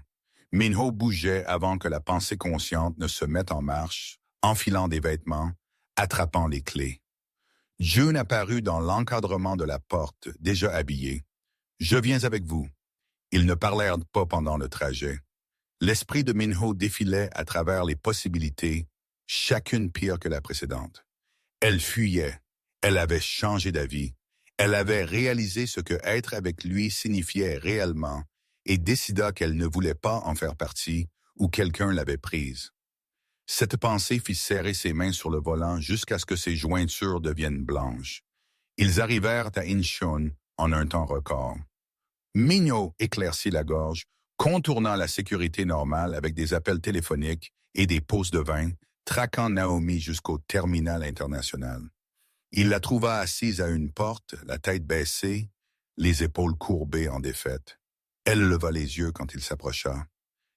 Minho bougeait avant que la pensée consciente ne se mette en marche, enfilant des vêtements, attrapant les clés. June apparut dans l'encadrement de la porte, déjà habillée. « Je viens avec vous. » Ils ne parlèrent pas pendant le trajet. L'esprit de Minho défilait à travers les possibilités, chacune pire que la précédente. Elle fuyait. Elle avait changé d'avis. Elle avait réalisé ce que être avec lui signifiait réellement et décida qu'elle ne voulait pas en faire partie ou quelqu'un l'avait prise. Cette pensée fit serrer ses mains sur le volant jusqu'à ce que ses jointures deviennent blanches. Ils arrivèrent à Incheon en un temps record. Minho éclaircit la gorge, contournant la sécurité normale avec des appels téléphoniques et des pauses de vin, traquant Naomi jusqu'au terminal international. Il la trouva assise à une porte, la tête baissée, les épaules courbées en défaite. Elle leva les yeux quand il s'approcha.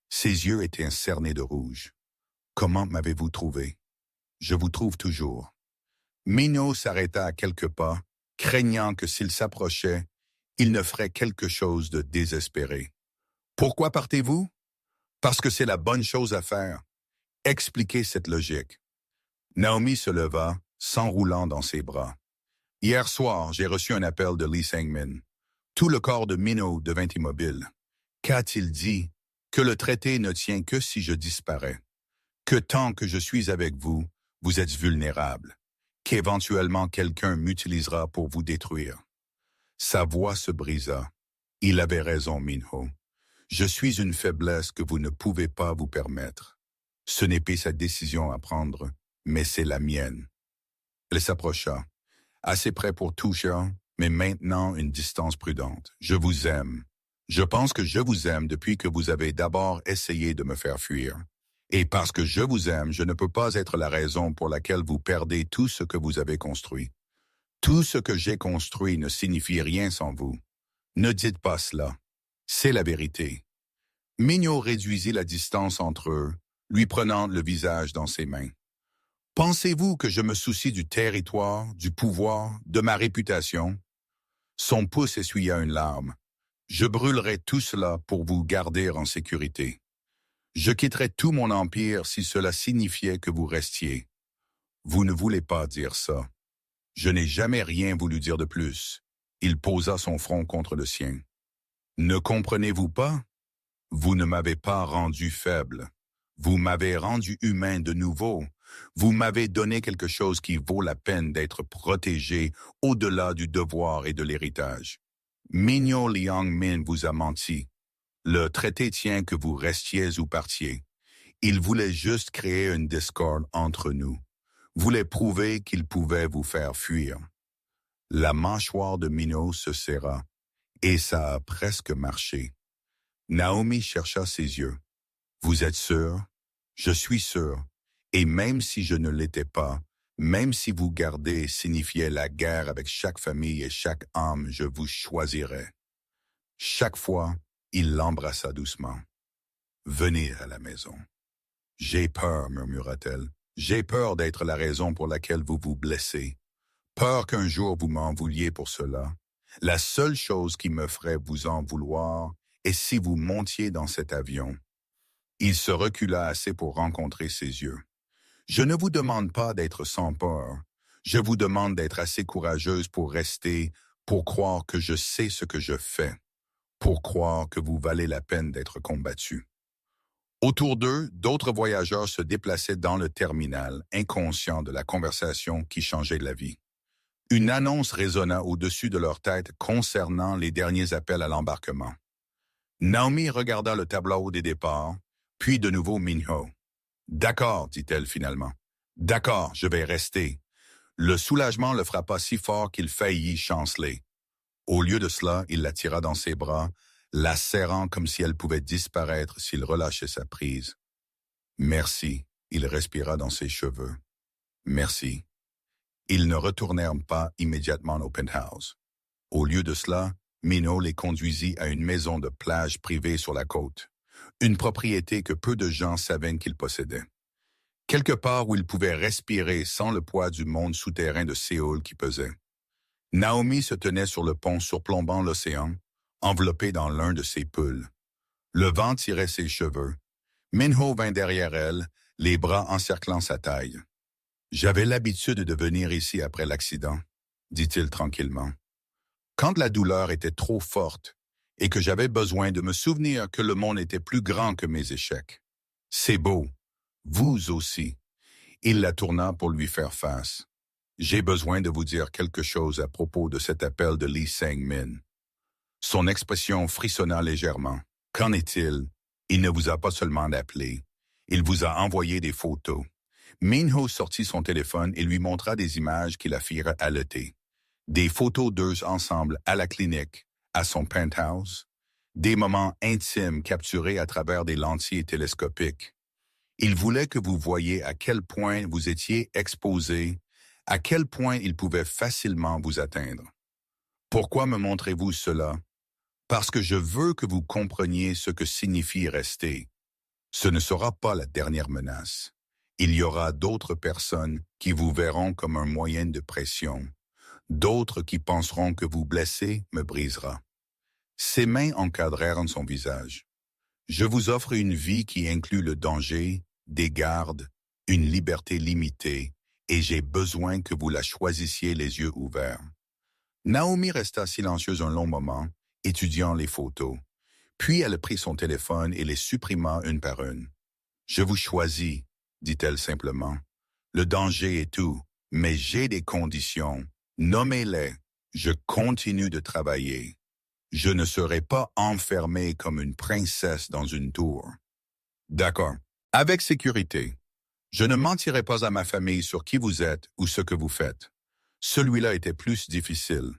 Ses yeux étaient cernés de rouge. « Comment m'avez-vous trouvé? »« Je vous trouve toujours. » Minho s'arrêta à quelques pas, craignant que s'il s'approchait, il ne ferait quelque chose de désespéré. « Pourquoi partez-vous? »« Parce que c'est la bonne chose à faire. Expliquez cette logique. » Naomi se leva, s'enroulant dans ses bras. « Hier soir, j'ai reçu un appel de Lee Sang-min. Tout le corps de Minho devint immobile. Qu'a-t-il dit? Que le traité ne tient que si je disparais. Que tant que je suis avec vous, vous êtes vulnérable. Qu'éventuellement quelqu'un m'utilisera pour vous détruire. » Sa voix se brisa. Il avait raison, Minho. Je suis une faiblesse que vous ne pouvez pas vous permettre. Ce n'est pas sa décision à prendre, mais c'est la mienne. Elle s'approcha, assez près pour toucher, mais maintenant une distance prudente. Je vous aime. Je pense que je vous aime depuis que vous avez d'abord essayé de me faire fuir. Et parce que je vous aime, je ne peux pas être la raison pour laquelle vous perdez tout ce que vous avez construit. Tout ce que j'ai construit ne signifie rien sans vous. Ne dites pas cela. C'est la vérité. Minho réduisit la distance entre eux, lui prenant le visage dans ses mains. Pensez-vous que je me soucie du territoire, du pouvoir, de ma réputation? Son pouce essuya une larme. Je brûlerai tout cela pour vous garder en sécurité. Je quitterai tout mon empire si cela signifiait que vous restiez. Vous ne voulez pas dire ça. Je n'ai jamais rien voulu dire de plus. Il posa son front contre le sien. Ne comprenez-vous pas? Vous ne m'avez pas rendu faible. Vous m'avez rendu humain de nouveau. Vous m'avez donné quelque chose qui vaut la peine d'être protégé au-delà du devoir et de l'héritage. Minho Liang-min vous a menti. Le traité tient que vous restiez ou partiez. Il voulait juste créer une discorde entre nous. Voulait prouver qu'il pouvait vous faire fuir. La mâchoire de Minho se serra, et ça a presque marché. Naomi chercha ses yeux. « Vous êtes sûr? »« Je suis sûr. Et même si je ne l'étais pas, même si vous gardez signifiait la guerre avec chaque famille et chaque âme, je vous choisirais. » Chaque fois, il l'embrassa doucement. « Venez à la maison. »« J'ai peur, murmura-t-elle. J'ai peur d'être la raison pour laquelle vous vous blessez. Peur qu'un jour vous m'en vouliez pour cela. La seule chose qui me ferait vous en vouloir est si vous montiez dans cet avion. » Il se recula assez pour rencontrer ses yeux. « Je ne vous demande pas d'être sans peur. Je vous demande d'être assez courageuse pour rester, pour croire que je sais ce que je fais, pour croire que vous valez la peine d'être combattu. » Autour d'eux, d'autres voyageurs se déplaçaient dans le terminal, inconscients de la conversation qui changeait la vie. Une annonce résonna au-dessus de leur tête concernant les derniers appels à l'embarquement. Naomi regarda le tableau des départs, puis de nouveau Minho. « D'accord, dit-elle finalement. « D'accord, je vais rester. » Le soulagement le frappa si fort qu'il faillit chanceler. Au lieu de cela, il la tira dans ses bras, la serrant comme si elle pouvait disparaître s'il relâchait sa prise. « Merci. » Il respira dans ses cheveux. « Merci. » Ils ne retournèrent pas immédiatement au penthouse. Au lieu de cela, Minho les conduisit à une maison de plage privée sur la côte. une propriété que peu de gens savaient qu'il possédait. Quelque part où il pouvait respirer sans le poids du monde souterrain de Séoul qui pesait. Naomi se tenait sur le pont surplombant l'océan, enveloppée dans l'un de ses pulls. Le vent tirait ses cheveux. Minho vint derrière elle, les bras encerclant sa taille. « J'avais l'habitude de venir ici après l'accident, » dit-il tranquillement. Quand la douleur était trop forte et que j'avais besoin de me souvenir que le monde était plus grand que mes échecs. « C'est beau. Vous aussi. » Il la tourna pour lui faire face. « J'ai besoin de vous dire quelque chose à propos de cet appel de Lee Sang-min. » Son expression frissonna légèrement. « Qu'en est-il? Il ne vous a pas seulement appelé. Il vous a envoyé des photos. » Minho sortit son téléphone et lui montra des images qui la firent haleter. Des photos d'eux ensemble à la clinique, à son penthouse, des moments intimes capturés à travers des lentilles télescopiques. Il voulait que vous voyiez à quel point vous étiez exposé, à quel point il pouvait facilement vous atteindre. Pourquoi me montrez-vous cela? Parce que je veux que vous compreniez ce que signifie rester. Ce ne sera pas la dernière menace. Il y aura d'autres personnes qui vous verront comme un moyen de pression. D'autres qui penseront que vous blesser me brisera. Ses mains encadrèrent son visage. Je vous offre une vie qui inclut le danger, des gardes, une liberté limitée, et j'ai besoin que vous la choisissiez les yeux ouverts. Naomi resta silencieuse un long moment, étudiant les photos. Puis elle prit son téléphone et les supprima une par une. « Je vous choisis, » dit-elle simplement. « Le danger est tout, mais j'ai des conditions. Nommez-les. Je continue de travailler. Je ne serai pas enfermée comme une princesse dans une tour. » D'accord. Avec sécurité. Je ne mentirai pas à ma famille sur qui vous êtes ou ce que vous faites. Celui-là était plus difficile.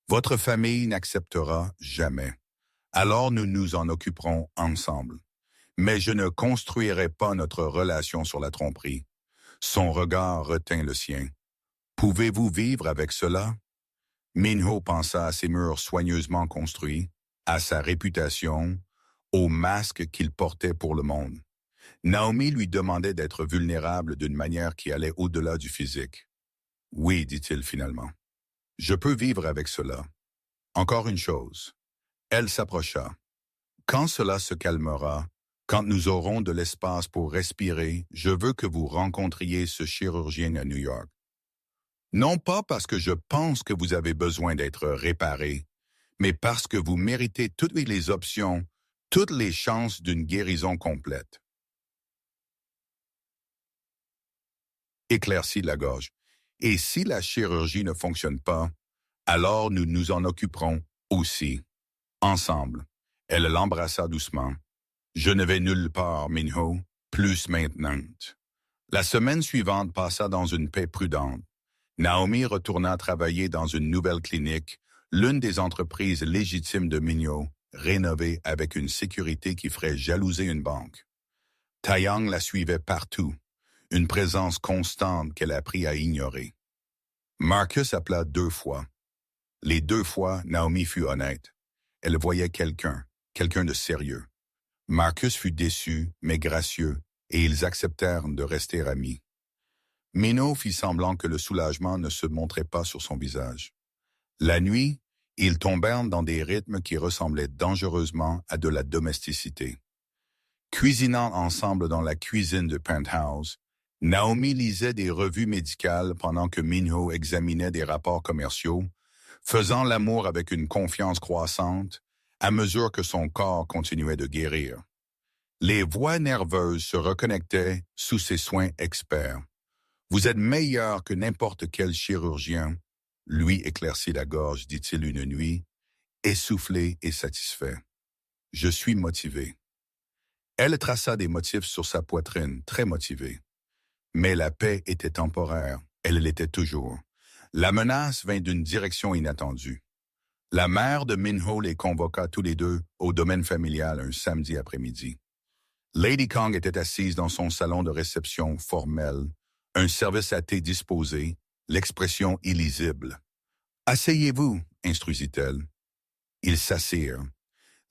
Votre famille n'acceptera jamais. Alors nous nous en occuperons ensemble. Mais je ne construirai pas notre relation sur la tromperie. Son regard retint le sien. Pouvez-vous vivre avec cela? Minho pensa à ses murs soigneusement construits, à sa réputation, au masque qu'il portait pour le monde. Naomi lui demandait d'être vulnérable d'une manière qui allait au-delà du physique. « Oui, dit-il finalement. Je peux vivre avec cela. Encore une chose. » Elle s'approcha. « Quand cela se calmera, quand nous aurons de l'espace pour respirer, je veux que vous rencontriez ce chirurgien à New York. Non pas parce que je pense que vous avez besoin d'être réparé, mais parce que vous méritez toutes les options, toutes les chances d'une guérison complète. » Éclaircit la gorge. « Et si la chirurgie ne fonctionne pas, alors nous nous en occuperons aussi. Ensemble. » Elle l'embrassa doucement. « Je ne vais nulle part, Minho, plus maintenant. » La semaine suivante passa dans une paix prudente. Naomi retourna travailler dans une nouvelle clinique, l'une des entreprises légitimes de Minho, rénovée avec une sécurité qui ferait jalouser une banque. Taeyang la suivait partout, une présence constante qu'elle apprit à ignorer. Marcus appela 2 fois. Les 2 fois, Naomi fut honnête. Elle voyait quelqu'un de sérieux. Marcus fut déçu, mais gracieux, et ils acceptèrent de rester amis. Minho fit semblant que le soulagement ne se montrait pas sur son visage. La nuit, ils tombèrent dans des rythmes qui ressemblaient dangereusement à de la domesticité. Cuisinant ensemble dans la cuisine de Penthouse, Naomi lisait des revues médicales pendant que Minho examinait des rapports commerciaux, faisant l'amour avec une confiance croissante à mesure que son corps continuait de guérir. Les voies nerveuses se reconnectaient sous ses soins experts. « Vous êtes meilleur que n'importe quel chirurgien. » Lui éclaircit la gorge, dit-il une nuit, essoufflé et satisfait. « Je suis motivé. » Elle traça des motifs sur sa poitrine, très motivée. Mais la paix était temporaire, elle l'était toujours. La menace vint d'une direction inattendue. La mère de Minho les convoqua tous les deux au domaine familial un samedi après-midi. Lady Kong était assise dans son salon de réception formel, un service à thé disposé, l'expression illisible. « Asseyez-vous » instruisit-elle. Ils s'assirent.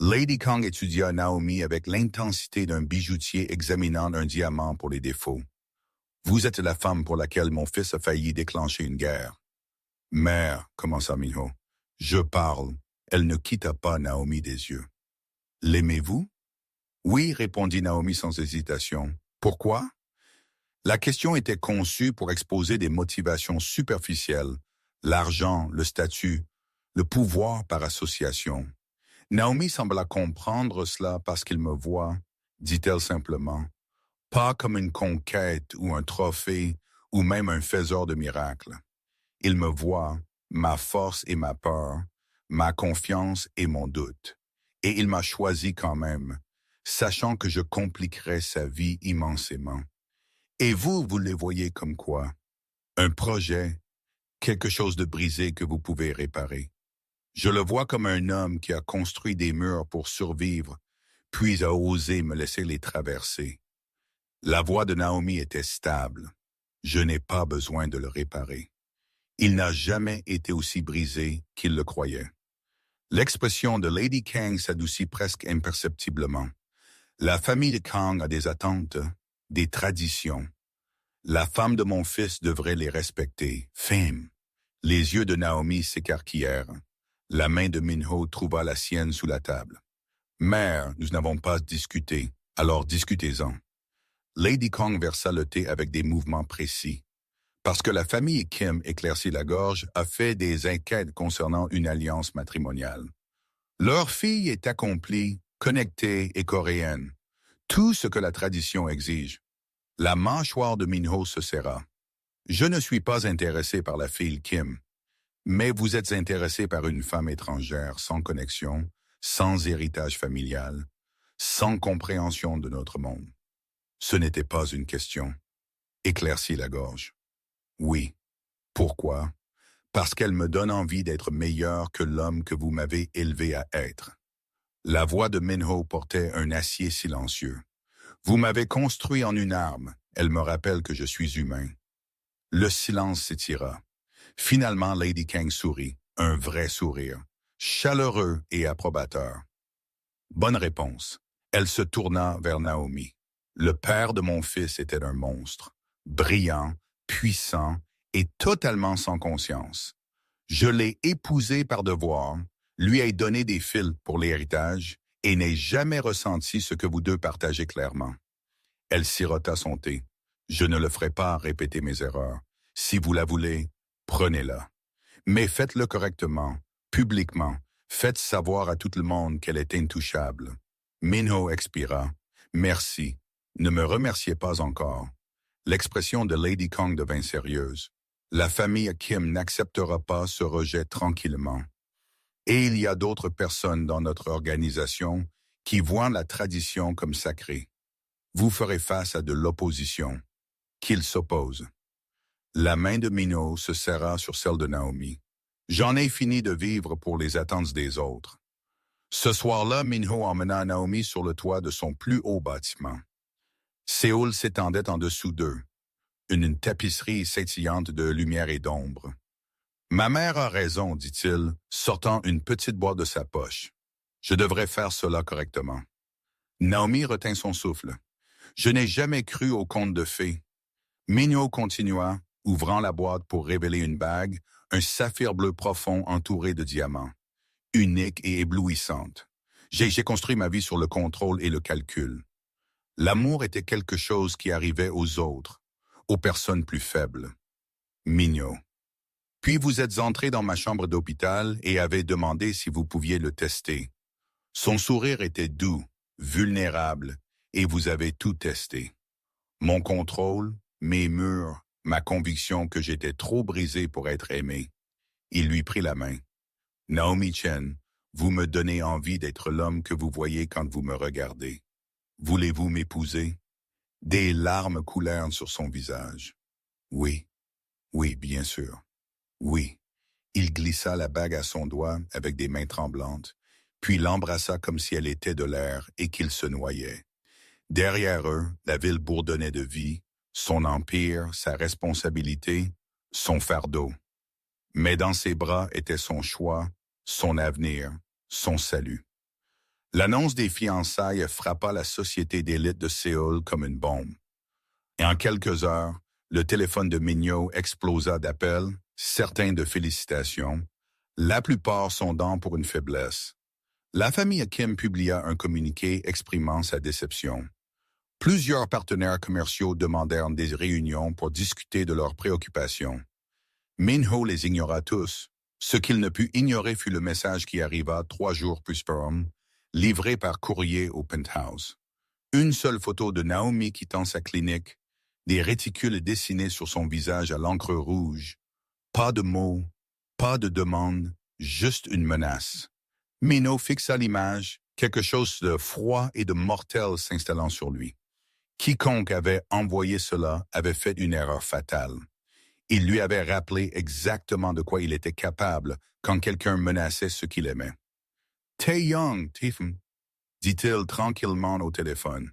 Lady Kong étudia Naomi avec l'intensité d'un bijoutier examinant un diamant pour les défauts. Vous êtes la femme pour laquelle mon fils a failli déclencher une guerre. Mère, commença Minho, je parle. Elle ne quitta pas Naomi des yeux. L'aimez-vous? Oui, répondit Naomi sans hésitation. Pourquoi? La question était conçue pour exposer des motivations superficielles, l'argent, le statut, le pouvoir par association. Naomi sembla comprendre cela parce qu'il me voit, dit-elle simplement, pas comme une conquête ou un trophée ou même un faiseur de miracles. Il me voit, ma force et ma peur, ma confiance et mon doute. Et il m'a choisi quand même, sachant que je compliquerais sa vie immensément. Et vous les voyez comme quoi? Un projet, quelque chose de brisé que vous pouvez réparer. Je le vois comme un homme qui a construit des murs pour survivre, puis a osé me laisser les traverser. La voix de Naomi était stable. Je n'ai pas besoin de le réparer. Il n'a jamais été aussi brisé qu'il le croyait. L'expression de Lady Kang s'adoucit presque imperceptiblement. La famille de Kang a des attentes, des traditions. La femme de mon fils devrait les respecter. Femme. Les yeux de Naomi s'écarquillèrent. La main de Minho trouva la sienne sous la table. Mère, nous n'avons pas discuté, alors discutez-en. Lady Kong versa le thé avec des mouvements précis. Parce que la famille Kim éclaircit la gorge a fait des enquêtes concernant une alliance matrimoniale. Leur fille est accomplie, connectée et coréenne. Tout ce que la tradition exige. La mâchoire de Minho se serra. Je ne suis pas intéressé par la fille Kim. Mais vous êtes intéressé par une femme étrangère sans connexion, sans héritage familial, sans compréhension de notre monde. Ce n'était pas une question. Éclaircis la gorge. Oui. Pourquoi? Parce qu'elle me donne envie d'être meilleur que l'homme que vous m'avez élevé à être. La voix de Minho portait un acier silencieux. Vous m'avez construit en une arme. Elle me rappelle que je suis humain. Le silence s'étira. Finalement, Lady Kang sourit, un vrai sourire, chaleureux et approbateur. Bonne réponse. Elle se tourna vers Naomi. Le père de mon fils était un monstre, brillant, puissant et totalement sans conscience. Je l'ai épousé par devoir, lui ai donné des fils pour l'héritage et n'ai jamais ressenti ce que vous deux partagez clairement. Elle sirota son thé. Je ne le ferai pas répéter mes erreurs. Si vous la voulez, prenez-la. Mais faites-le correctement, publiquement. Faites savoir à tout le monde qu'elle est intouchable. Minho expira. Merci. Ne me remerciez pas encore. L'expression de Lady Kong devint sérieuse. La famille Kim n'acceptera pas ce rejet tranquillement. Et il y a d'autres personnes dans notre organisation qui voient la tradition comme sacrée. Vous ferez face à de l'opposition. Qu'ils s'opposent. La main de Minho se serra sur celle de Naomi. J'en ai fini de vivre pour les attentes des autres. Ce soir-là, Minho emmena Naomi sur le toit de son plus haut bâtiment. Séoul s'étendait en dessous d'eux, une tapisserie scintillante de lumière et d'ombre. Ma mère a raison, dit-il, sortant une petite boîte de sa poche. Je devrais faire cela correctement. Naomi retint son souffle. Je n'ai jamais cru aux contes de fées. Minho continua, ouvrant la boîte pour révéler une bague, un saphir bleu profond entouré de diamants. Unique et éblouissante. J'ai construit ma vie sur le contrôle et le calcul. L'amour était quelque chose qui arrivait aux autres, aux personnes plus faibles. Minho. Puis vous êtes entré dans ma chambre d'hôpital et avez demandé si vous pouviez le tester. Son sourire était doux, vulnérable, et vous avez tout testé. Mon contrôle, mes murs, ma conviction que j'étais trop brisé pour être aimé. Il lui prit la main. Naomi Chen, vous me donnez envie d'être l'homme que vous voyez quand vous me regardez. Voulez-vous m'épouser? Des larmes coulèrent sur son visage. Oui, oui, bien sûr. Oui. Il glissa la bague à son doigt avec des mains tremblantes, puis l'embrassa comme si elle était de l'air et qu'il se noyait. Derrière eux, la ville bourdonnait de vie, son empire, sa responsabilité, son fardeau. Mais dans ses bras était son choix, son avenir, son salut. L'annonce des fiançailles frappa la société d'élite de Séoul comme une bombe. Et en quelques heures, le téléphone de Min-ho explosa d'appels, certains de félicitations, la plupart sondant pour une faiblesse. La famille Kim publia un communiqué exprimant sa déception. Plusieurs partenaires commerciaux demandèrent des réunions pour discuter de leurs préoccupations. Min-ho les ignora tous. Ce qu'il ne put ignorer fut le message qui arriva 3 jours plus tard, livré par courrier au penthouse. Une seule photo de Naomi quittant sa clinique, des réticules dessinés sur son visage à l'encre rouge. Pas de mots, pas de demande, juste une menace. Min-ho fixa l'image, quelque chose de froid et de mortel s'installant sur lui. Quiconque avait envoyé cela avait fait une erreur fatale. Il lui avait rappelé exactement de quoi il était capable quand quelqu'un menaçait ce qu'il aimait. « Tae-young, Tiffin, dit-il tranquillement au téléphone.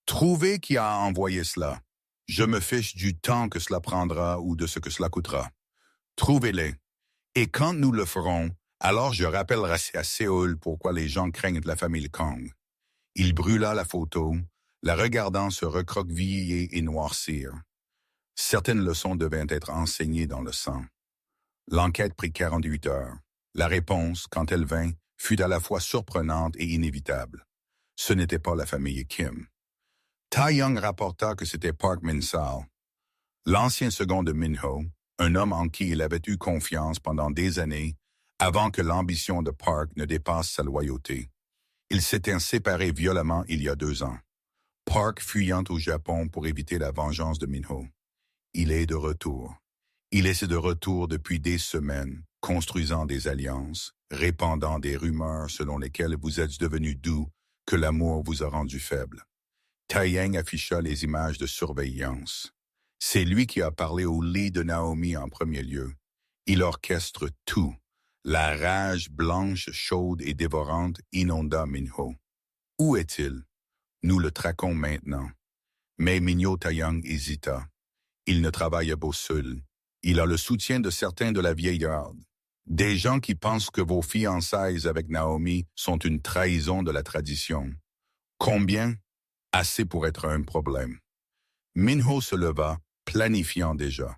Trouvez qui a envoyé cela. Je me fiche du temps que cela prendra ou de ce que cela coûtera. Trouvez-les. Et quand nous le ferons, alors je rappellerai à Séoul pourquoi les gens craignent la famille Kang. » Il brûla la photo, la regardant se recroqueviller et noircir. Certaines leçons devaient être enseignées dans le sang. L'enquête prit 48 heures. La réponse, quand elle vint, fut à la fois surprenante et inévitable. Ce n'était pas la famille Kim. Tae-young rapporta que c'était Park Min-sal, l'ancien second de Min-ho, un homme en qui il avait eu confiance pendant des années, avant que l'ambition de Park ne dépasse sa loyauté. Ils s'étaient séparés violemment il y a 2 ans. Park fuyant au Japon pour éviter la vengeance de Min-ho. Il est de retour. Il est de retour depuis des semaines, construisant des alliances, répandant des rumeurs selon lesquelles vous êtes devenu doux, que l'amour vous a rendu faible. Tae-young afficha les images de surveillance. C'est lui qui a parlé au lit de Naomi en premier lieu. Il orchestre tout. La rage blanche, chaude et dévorante inonda Min-ho. Où est-il? Nous le traquons maintenant. Mais Min-ho Tae-young hésita. Il ne travaille pas seul. Il a le soutien de certains de la vieille garde. Des gens qui pensent que vos fiançailles avec Naomi sont une trahison de la tradition. Combien? Assez pour être un problème. Min-ho se leva, planifiant déjà.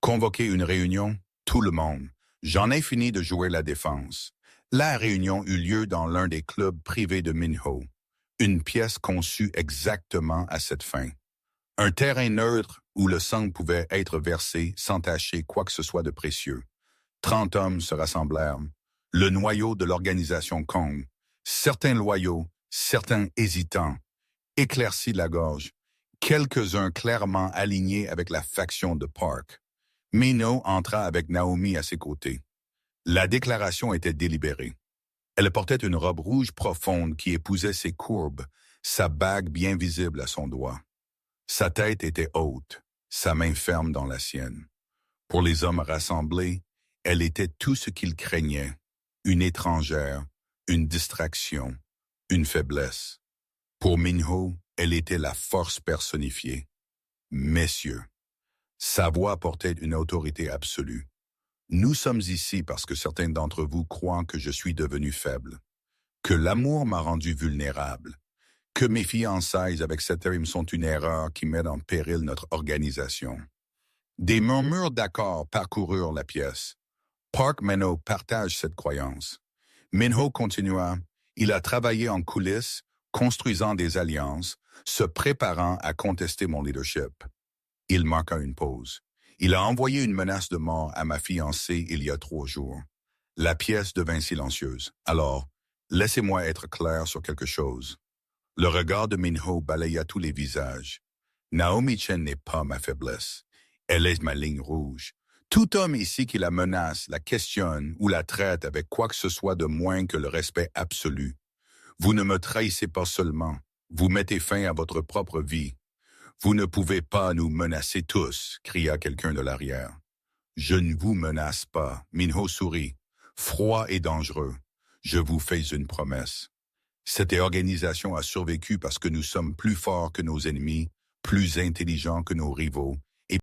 Convoquer une réunion? Tout le monde. J'en ai fini de jouer la défense. La réunion eut lieu dans l'un des clubs privés de Min-ho. Une pièce conçue exactement à cette fin. Un terrain neutre où le sang pouvait être versé sans tacher quoi que ce soit de précieux. 30 hommes se rassemblèrent. Le noyau de l'organisation Kong. Certains loyaux, certains hésitants. Éclaircis de la gorge. Quelques-uns clairement alignés avec la faction de Park. Min-ho entra avec Naomi à ses côtés. La déclaration était délibérée. Elle portait une robe rouge profonde qui épousait ses courbes, sa bague bien visible à son doigt. Sa tête était haute, sa main ferme dans la sienne. Pour les hommes rassemblés, elle était tout ce qu'ils craignaient, une étrangère, une distraction, une faiblesse. Pour Min-ho, elle était la force personnifiée. Messieurs, sa voix portait une autorité absolue. Nous sommes ici parce que certains d'entre vous croient que je suis devenu faible, que l'amour m'a rendu vulnérable, que mes fiançailles avec cet homme sont une erreur qui met en péril notre organisation. Des murmures d'accord parcoururent la pièce. Park Min-ho partage cette croyance. Min-ho continua. Il a travaillé en coulisses, construisant des alliances, se préparant à contester mon leadership. Il marqua une pause. Il a envoyé une menace de mort à ma fiancée il y a 3 jours. La pièce devint silencieuse. Alors, laissez-moi être clair sur quelque chose. Le regard de Min-ho balaya tous les visages. Naomi Chen n'est pas ma faiblesse. Elle est ma ligne rouge. Tout homme ici qui la menace, la questionne ou la traite avec quoi que ce soit de moins que le respect absolu. Vous ne me trahissez pas seulement, vous mettez fin à votre propre vie. Vous ne pouvez pas nous menacer tous, cria quelqu'un de l'arrière. Je ne vous menace pas, Min-ho sourit. Froid et dangereux. Je vous fais une promesse. Cette organisation a survécu parce que nous sommes plus forts que nos ennemis, plus intelligents que nos rivaux